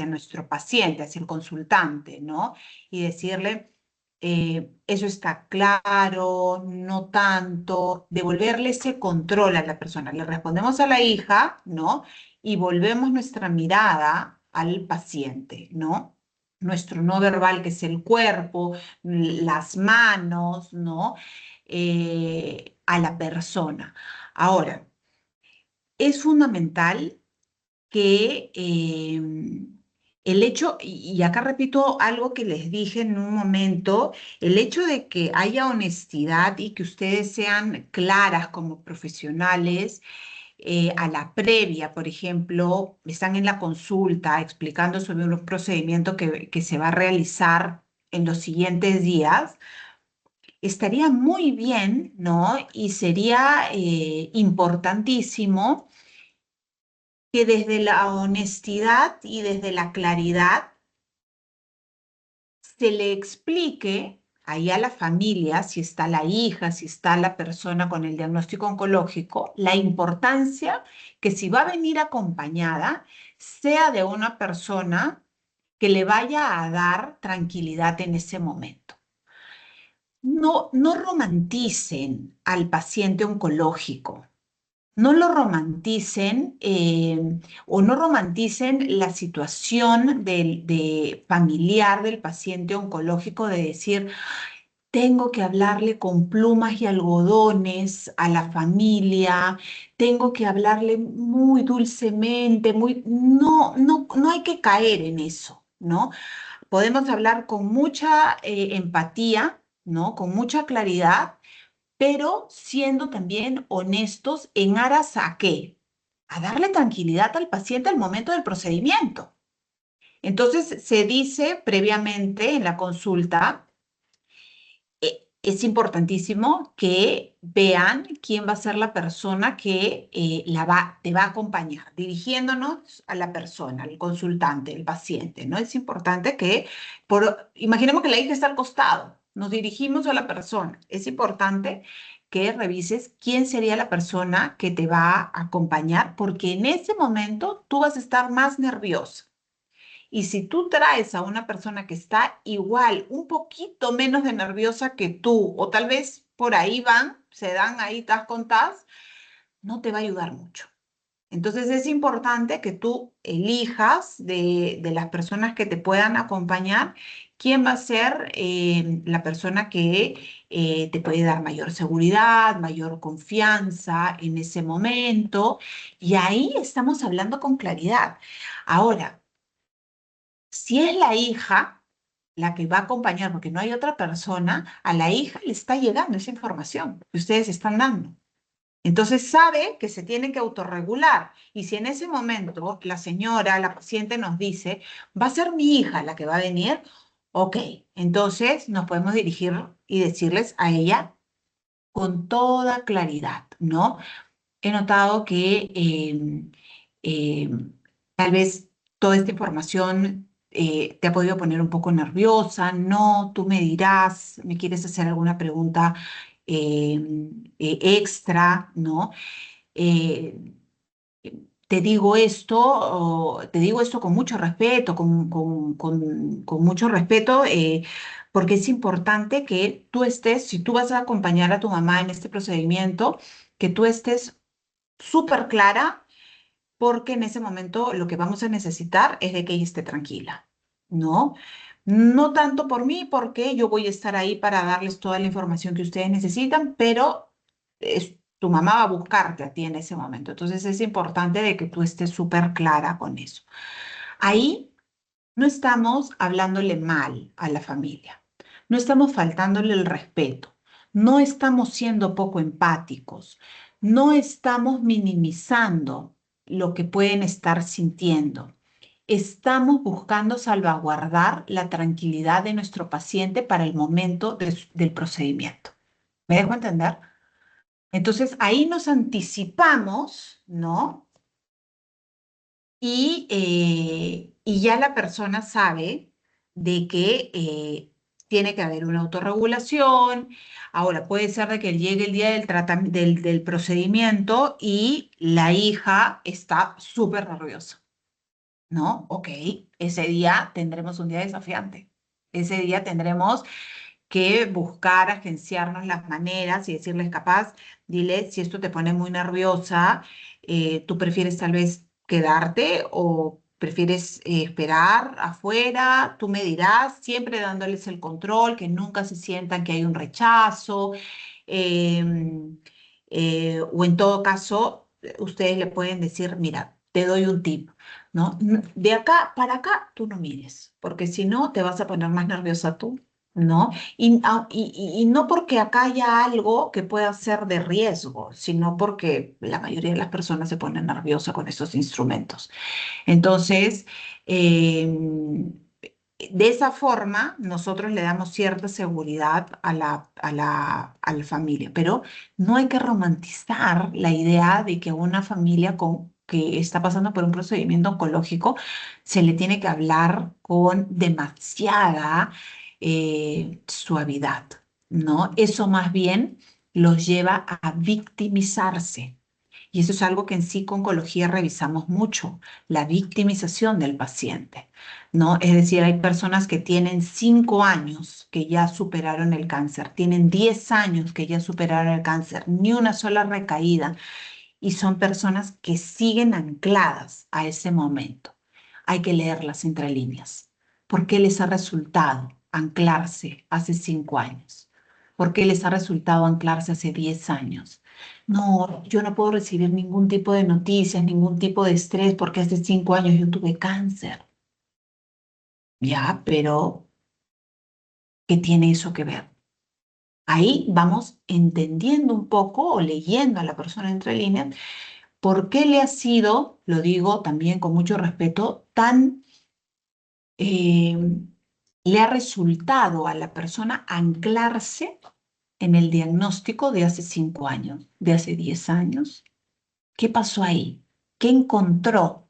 nuestro paciente, hacia el consultante, ¿no? Y decirle, eso está claro, no tanto, devolverle ese control a la persona. Le respondemos a la hija, ¿no? Y volvemos nuestra mirada al paciente, ¿no? Nuestro no verbal, que es el cuerpo, las manos, ¿no? A la persona. Ahora, es fundamental que el hecho, y acá repito algo que les dije en un momento, el hecho de que haya honestidad y que ustedes sean claras como profesionales, a la previa, por ejemplo, están en la consulta explicando sobre un procedimiento que se va a realizar en los siguientes días, estaría muy bien, ¿no? Y sería importantísimo que desde la honestidad y desde la claridad se le explique ahí a la familia, si está la hija, si está la persona con el diagnóstico oncológico, la importancia que si va a venir acompañada, sea de una persona que le vaya a dar tranquilidad en ese momento. No romanticen al paciente oncológico. no lo romanticen o no romanticen la situación de familiar del paciente oncológico de decir, tengo que hablarle con plumas y algodones a la familia, tengo que hablarle muy dulcemente, muy... No, no, no hay que caer en eso, ¿no? Podemos hablar con mucha empatía, ¿no? Con mucha claridad, pero siendo también honestos en aras a qué? A darle tranquilidad al paciente al momento del procedimiento. Entonces, se dice previamente en la consulta, es importantísimo que vean quién va a ser la persona que te va a acompañar, dirigiéndonos a la persona, al consultante, el paciente, ¿no? Es importante que, imaginemos que la hija está al costado, nos dirigimos a la persona. Es importante que revises quién sería la persona que te va a acompañar, porque en ese momento tú vas a estar más nerviosa. Y si tú traes a una persona que está igual, un poquito menos de nerviosa que tú, o tal vez por ahí van, se dan ahí tas con tas, no te va a ayudar mucho. Entonces es importante que tú elijas de las personas que te puedan acompañar, quién va a ser la persona que te puede dar mayor seguridad, mayor confianza en ese momento. Y ahí estamos hablando con claridad. Ahora, si es la hija la que va a acompañar, porque no hay otra persona, a la hija le está llegando esa información que ustedes están dando. Entonces sabe que se tiene que autorregular. Y si en ese momento la señora, la paciente nos dice, va a ser mi hija la que va a venir, ok, entonces nos podemos dirigir y decirles a ella con toda claridad, ¿no? He notado que eh, tal vez toda esta información te ha podido poner un poco nerviosa. No, tú me dirás, me quieres hacer alguna pregunta extra, ¿no? Eh, te digo esto con mucho respeto, con mucho respeto, porque es importante que tú estés, si tú vas a acompañar a tu mamá en este procedimiento, que tú estés súper clara, porque en ese momento lo que vamos a necesitar es de que ella esté tranquila, ¿no? No tanto por mí, porque yo voy a estar ahí para darles toda la información que ustedes necesitan, pero tu mamá va a buscarte a ti en ese momento. Entonces es importante de que tú estés súper clara con eso. Ahí no estamos hablándole mal a la familia, no estamos faltándole el respeto, no estamos siendo poco empáticos, no estamos minimizando lo que pueden estar sintiendo. Estamos buscando salvaguardar la tranquilidad de nuestro paciente para el momento del procedimiento. ¿Me dejo entender? Entonces ahí nos anticipamos, ¿no? Y ya la persona sabe de que tiene que haber una autorregulación. Ahora, puede ser de que llegue el día del procedimiento y la hija está súper nerviosa, ¿no? Ok, ese día tendremos un día desafiante. Ese día tendremos que buscar, agenciarnos las maneras y decirles capaz, dile si esto te pone muy nerviosa, tú prefieres tal vez quedarte o prefieres esperar afuera, tú me dirás, siempre dándoles el control, que nunca se sientan que hay un rechazo, em, o en todo caso, ustedes le pueden decir, mira, te doy un tip. ¿No? De acá para acá tú no mires, porque si no te vas a poner más nerviosa tú, ¿no? Y no porque acá haya algo que pueda ser de riesgo, sino porque la mayoría de las personas se ponen nerviosas con estos instrumentos. Entonces, de esa forma, nosotros le damos cierta seguridad a la familia, pero no hay que romantizar la idea de que una familia que está pasando por un procedimiento oncológico se le tiene que hablar con demasiada suavidad, ¿no? Eso más bien los lleva a victimizarse. Y eso es algo que en psico-oncología revisamos mucho, la victimización del paciente, ¿no? Es decir, hay personas que tienen 5 años que ya superaron el cáncer, tienen 10 años que ya superaron el cáncer, ni una sola recaída, y son personas que siguen ancladas a ese momento. Hay que leerlas entre líneas. ¿Por qué les ha resultado anclarse hace 5 años? ¿Por qué les ha resultado anclarse hace 10 años? No, yo no puedo recibir ningún tipo de noticias, ningún tipo de estrés, porque hace 5 años yo tuve cáncer. Ya, pero ¿qué tiene eso que ver? Ahí vamos entendiendo un poco o leyendo a la persona entre líneas por qué le ha sido, lo digo también con mucho respeto, eh, le ha resultado a la persona anclarse en el diagnóstico de hace 5 años, de hace 10 años. ¿Qué pasó ahí? ¿Qué encontró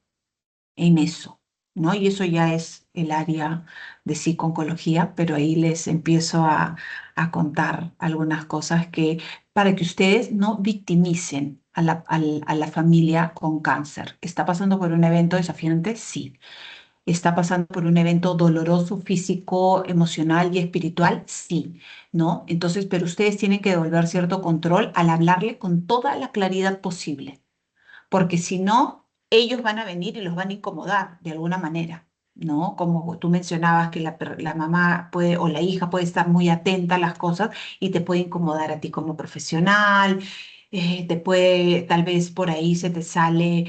en eso? ¿No? Y eso ya es el área de psico-oncología, pero ahí les empiezo a contar algunas cosas que para que ustedes no victimicen a la familia con cáncer. ¿Está pasando por un evento desafiante? Sí. ¿Está pasando por un evento doloroso, físico, emocional y espiritual? Sí, ¿no? Entonces, pero ustedes tienen que devolver cierto control al hablarle con toda la claridad posible, porque si no, ellos van a venir y los van a incomodar de alguna manera, ¿no? Como tú mencionabas que la mamá puede o la hija puede estar muy atenta a las cosas y te puede incomodar a ti como profesional. Te puede, tal vez por ahí se te sale,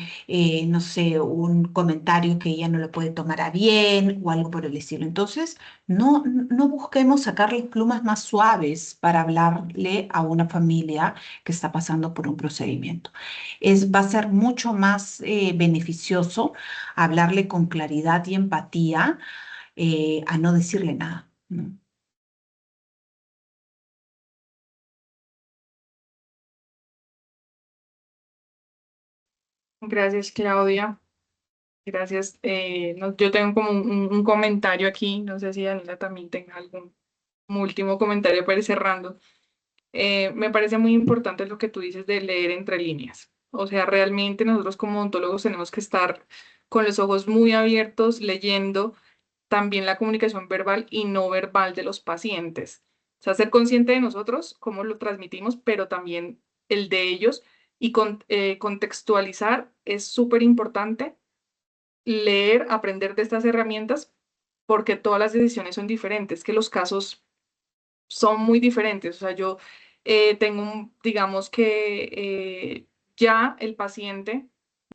no sé, un comentario que ella no lo puede tomar a bien o algo por el estilo. Entonces, no busquemos sacarle plumas más suaves para hablarle a una familia que está pasando por un procedimiento. Va a ser mucho más beneficioso hablarle con claridad y empatía a no decirle nada, ¿no? Gracias, Claudia. Gracias. Yo tengo como un comentario aquí, no sé si Daniela también tenga algún último comentario para ir cerrando. Me parece muy importante lo que tú dices de leer entre líneas. O sea, realmente nosotros como odontólogos tenemos que estar con los ojos muy abiertos, leyendo también la comunicación verbal y no verbal de los pacientes. O sea, ser consciente de nosotros, cómo lo transmitimos, pero también el de ellos y contextualizar es súper importante. Leer, aprender de estas herramientas, porque todas las decisiones son diferentes, que los casos son muy diferentes. O sea, yo tengo digamos que ya el paciente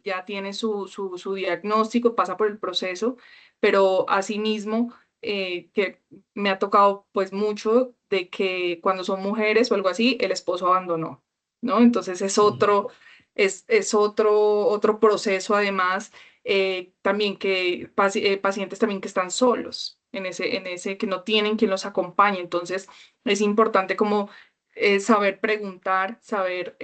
ya tiene su diagnóstico, pasa por el proceso, pero asimismo que me ha tocado pues mucho de que cuando son mujeres o algo así, el esposo abandonó, ¿no? Entonces es otro proceso además, también que pacientes también que están solos en ese que no tienen quien los acompañe. Entonces es importante como saber preguntar, saber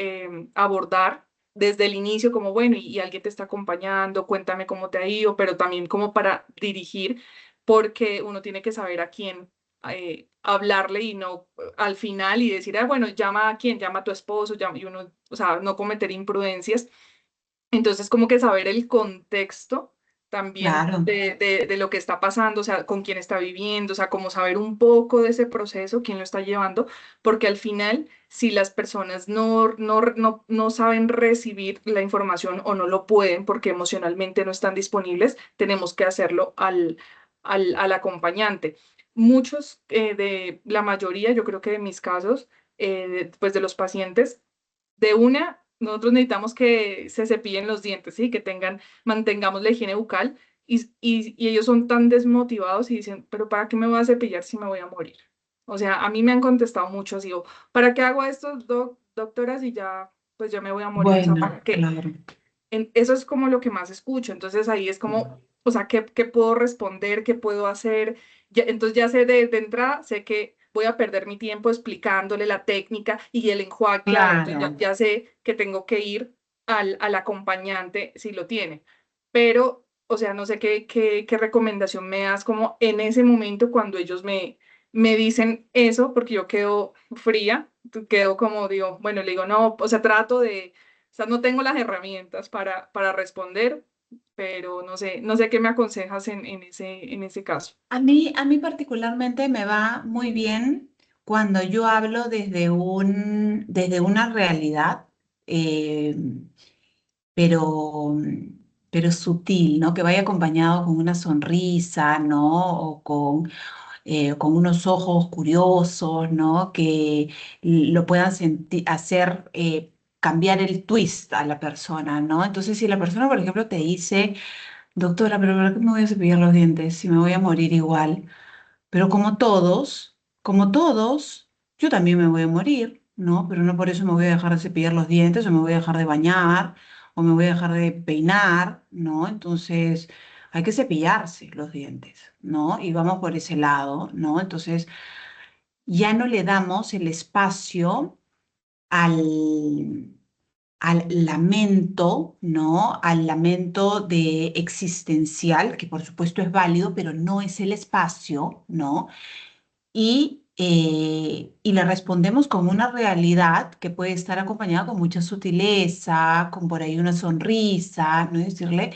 abordar desde el inicio como, bueno, y alguien te está acompañando, cuéntame cómo te ha ido, pero también como para dirigir, porque uno tiene que saber a quién hablarle y no al final y decir, ah, bueno, llama a quién, llama a tu esposo, y uno, o sea, no cometer imprudencias. Entonces, como que saber el contexto también Claro, de lo que está pasando, o sea, con quién está viviendo, o sea, como saber un poco de ese proceso, quién lo está llevando, porque al final, si las personas no saben recibir la información o no lo pueden porque emocionalmente no están disponibles, tenemos que hacerlo al acompañante. Muchos, de la mayoría, yo creo que de mis casos, pues de los pacientes, de una, nosotros necesitamos que se cepillen los dientes, ¿sí? Que mantengamos la higiene bucal y ellos son tan desmotivados y dicen, pero ¿para qué me voy a cepillar si me voy a morir? O sea, a mí me han contestado mucho así, o, ¿para qué hago esto, doctoras, y ya, pues ya me voy a morir? O sea, ¿para bueno, qué? claro, Eso es como lo que más escucho. Entonces ahí es como, o sea, ¿qué puedo responder? ¿Qué puedo hacer? Entonces ya sé de entrada, sé que voy a perder mi tiempo explicándole la técnica y el enjuague, claro. Entonces claro. ya sé que tengo que ir al acompañante si lo tiene. Pero, o sea, no sé qué recomendación me das como en ese momento cuando ellos me dicen eso, porque yo quedo fría, quedo como digo, bueno, le digo, no, o sea, trato de, o sea, no tengo las herramientas para responder, pero no sé qué me aconsejas en ese caso. A mí particularmente me va muy bien cuando yo hablo desde una realidad, eh, pero, pero sutil, ¿no? Que vaya acompañado con una sonrisa, ¿no? O con unos ojos curiosos, ¿no? Que lo puedan hacer cambiar el twist a la persona, ¿no? Entonces, si la persona, por ejemplo, te dice, doctora, pero ¿para qué me voy a cepillar los dientes si me voy a morir igual? Pero como todos, yo también me voy a morir, ¿no? Pero no por eso me voy a dejar de cepillar los dientes o me voy a dejar de bañar o me voy a dejar de peinar, ¿no? Entonces hay que cepillarse los dientes, ¿no? Y vamos por ese lado, ¿no? Entonces ya no le damos el espacio al, al lamento, ¿no? Al lamento de existencial, que por supuesto es válido, pero no es el espacio, ¿no? Y le respondemos con una realidad que puede estar acompañada con mucha sutileza, con por ahí una sonrisa, ¿no? Y decirle,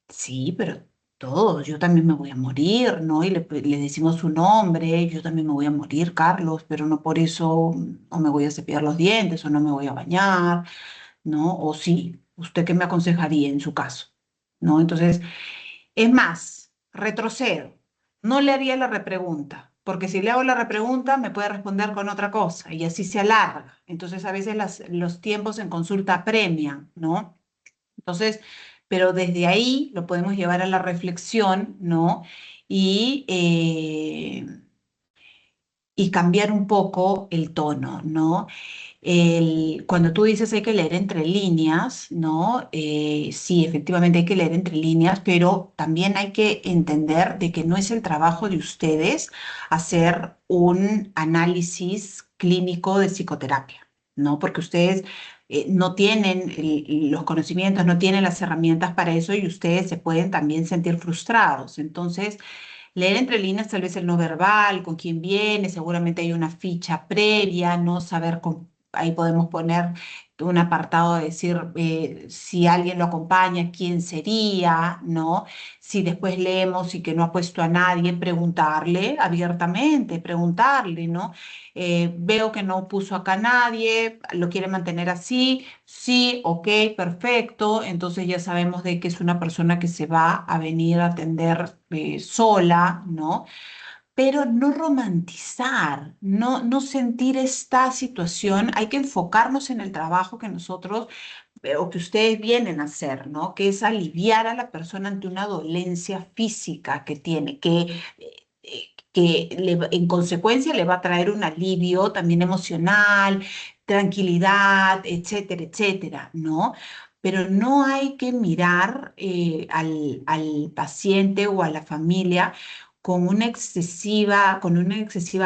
sí, pero todos, yo también me voy a morir, ¿no? Y le decimos su nombre, yo también me voy a morir, Carlos, pero no por eso no me voy a cepillar los dientes o no me voy a bañar, ¿no? O sí, ¿usted qué me aconsejaría en su caso? ¿No? Entonces, es más, retrocedo. No le haría la repregunta, porque si le hago la repregunta me puede responder con otra cosa y así se alarga. Entonces a veces los tiempos en consulta apremian, ¿no? Entonces, pero desde ahí lo podemos llevar a la reflexión, ¿no? Y, y cambiar un poco el tono, ¿no? Cuando tú dices hay que leer entre líneas, ¿no? Sí, efectivamente hay que leer entre líneas, pero también hay que entender de que no es el trabajo de ustedes hacer un análisis clínico de psicoterapia, ¿no? Porque ustedes no tienen los conocimientos, no tienen las herramientas para eso y ustedes se pueden también sentir frustrados. Entonces, leer entre líneas tal vez el no verbal, con quién viene, seguramente hay una ficha previa, no saber ahí podemos poner un apartado de decir si alguien lo acompaña, quién sería, ¿no? Si después leemos y que no ha puesto a nadie, preguntarle abiertamente, preguntarle, ¿no? Veo que no puso acá a nadie, lo quiere mantener así, sí, ok, perfecto, entonces ya sabemos de que es una persona que se va a venir a atender sola, ¿no? Pero no romantizar, no sentir esta situación, hay que enfocarnos en el trabajo que nosotros o que ustedes vienen a hacer, ¿no? Que es aliviar a la persona ante una dolencia física que tiene, en consecuencia le va a traer un alivio también emocional, tranquilidad, etcétera, etcétera, ¿no? Pero no hay que mirar al paciente o a la familia con una excesiva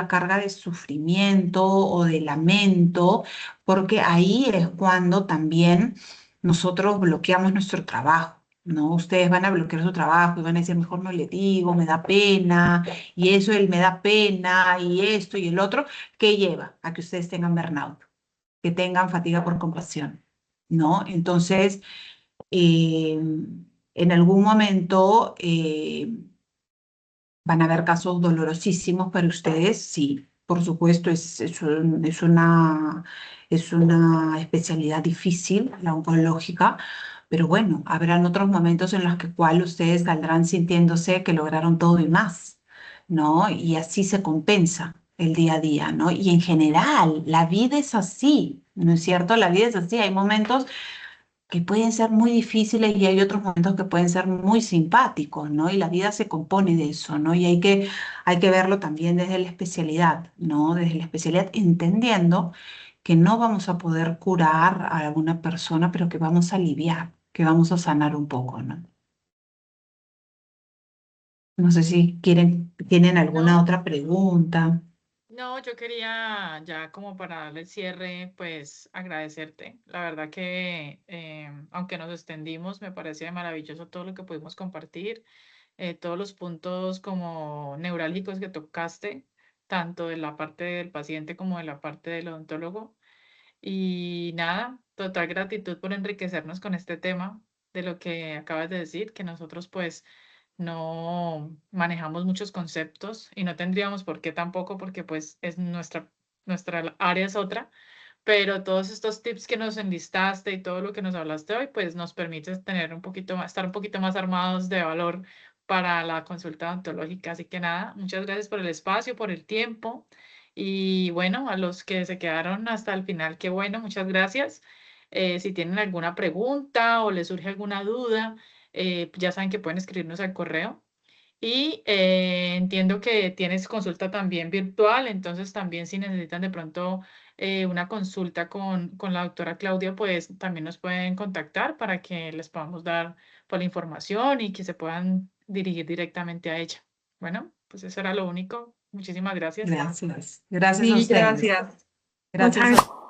carga de sufrimiento o de lamento, porque ahí es cuando también nosotros bloqueamos nuestro trabajo, ¿no? Ustedes van a bloquear su trabajo y van a decir, mejor no le digo, me da pena, y eso, él me da pena, y esto y el otro, ¿qué lleva a que ustedes tengan burnout, que tengan fatiga por compasión, ¿no? Entonces, en algún momento van a haber casos dolorosísimos para ustedes, sí, por supuesto, es una especialidad difícil, la oncológica, pero bueno, habrán otros momentos en los que cual ustedes saldrán sintiéndose que lograron todo y más, ¿no? Y así se compensa el día a día, ¿no? Y en general, la vida es así, ¿no es cierto? La vida es así, hay momentos que pueden ser muy difíciles y hay otros momentos que pueden ser muy simpáticos, ¿no? Y la vida se compone de eso, ¿no? Y hay que verlo también desde la especialidad, ¿no? Desde la especialidad, entendiendo que no vamos a poder curar a alguna persona, pero que vamos a aliviar, que vamos a sanar un poco, ¿no? No sé si tienen alguna No, otra pregunta. no, yo quería ya como para darle el cierre, pues agradecerte. La verdad que aunque nos extendimos, me parece maravilloso todo lo que pudimos compartir, todos los puntos como neurálgicos que tocaste, tanto de la parte del paciente como de la parte del odontólogo. Y nada, total gratitud por enriquecernos con este tema de lo que acabas de decir, que nosotros pues no manejamos muchos conceptos y no tendríamos por qué tampoco, porque pues es nuestra área es otra, pero todos estos tips que nos enlistaste y todo lo que nos hablaste hoy, pues nos permite tener un poquito más, estar un poquito más armados de valor para la consulta odontológica. Así que nada, muchas gracias por el espacio, por el tiempo. Y bueno, a los que se quedaron hasta el final, qué bueno, muchas gracias. Si tienen alguna pregunta o les surge alguna duda, ya saben que pueden escribirnos al correo. Y entiendo que tienes consulta también virtual, entonces también si necesitan de pronto una consulta con la doctora Claudia, pues también nos pueden contactar para que les podamos dar pues, la información y que se puedan dirigir directamente a ella. Bueno, pues eso era lo único. Muchísimas gracias. Gracias. Gracias a Mil ustedes. gracias. Gracias Muchas a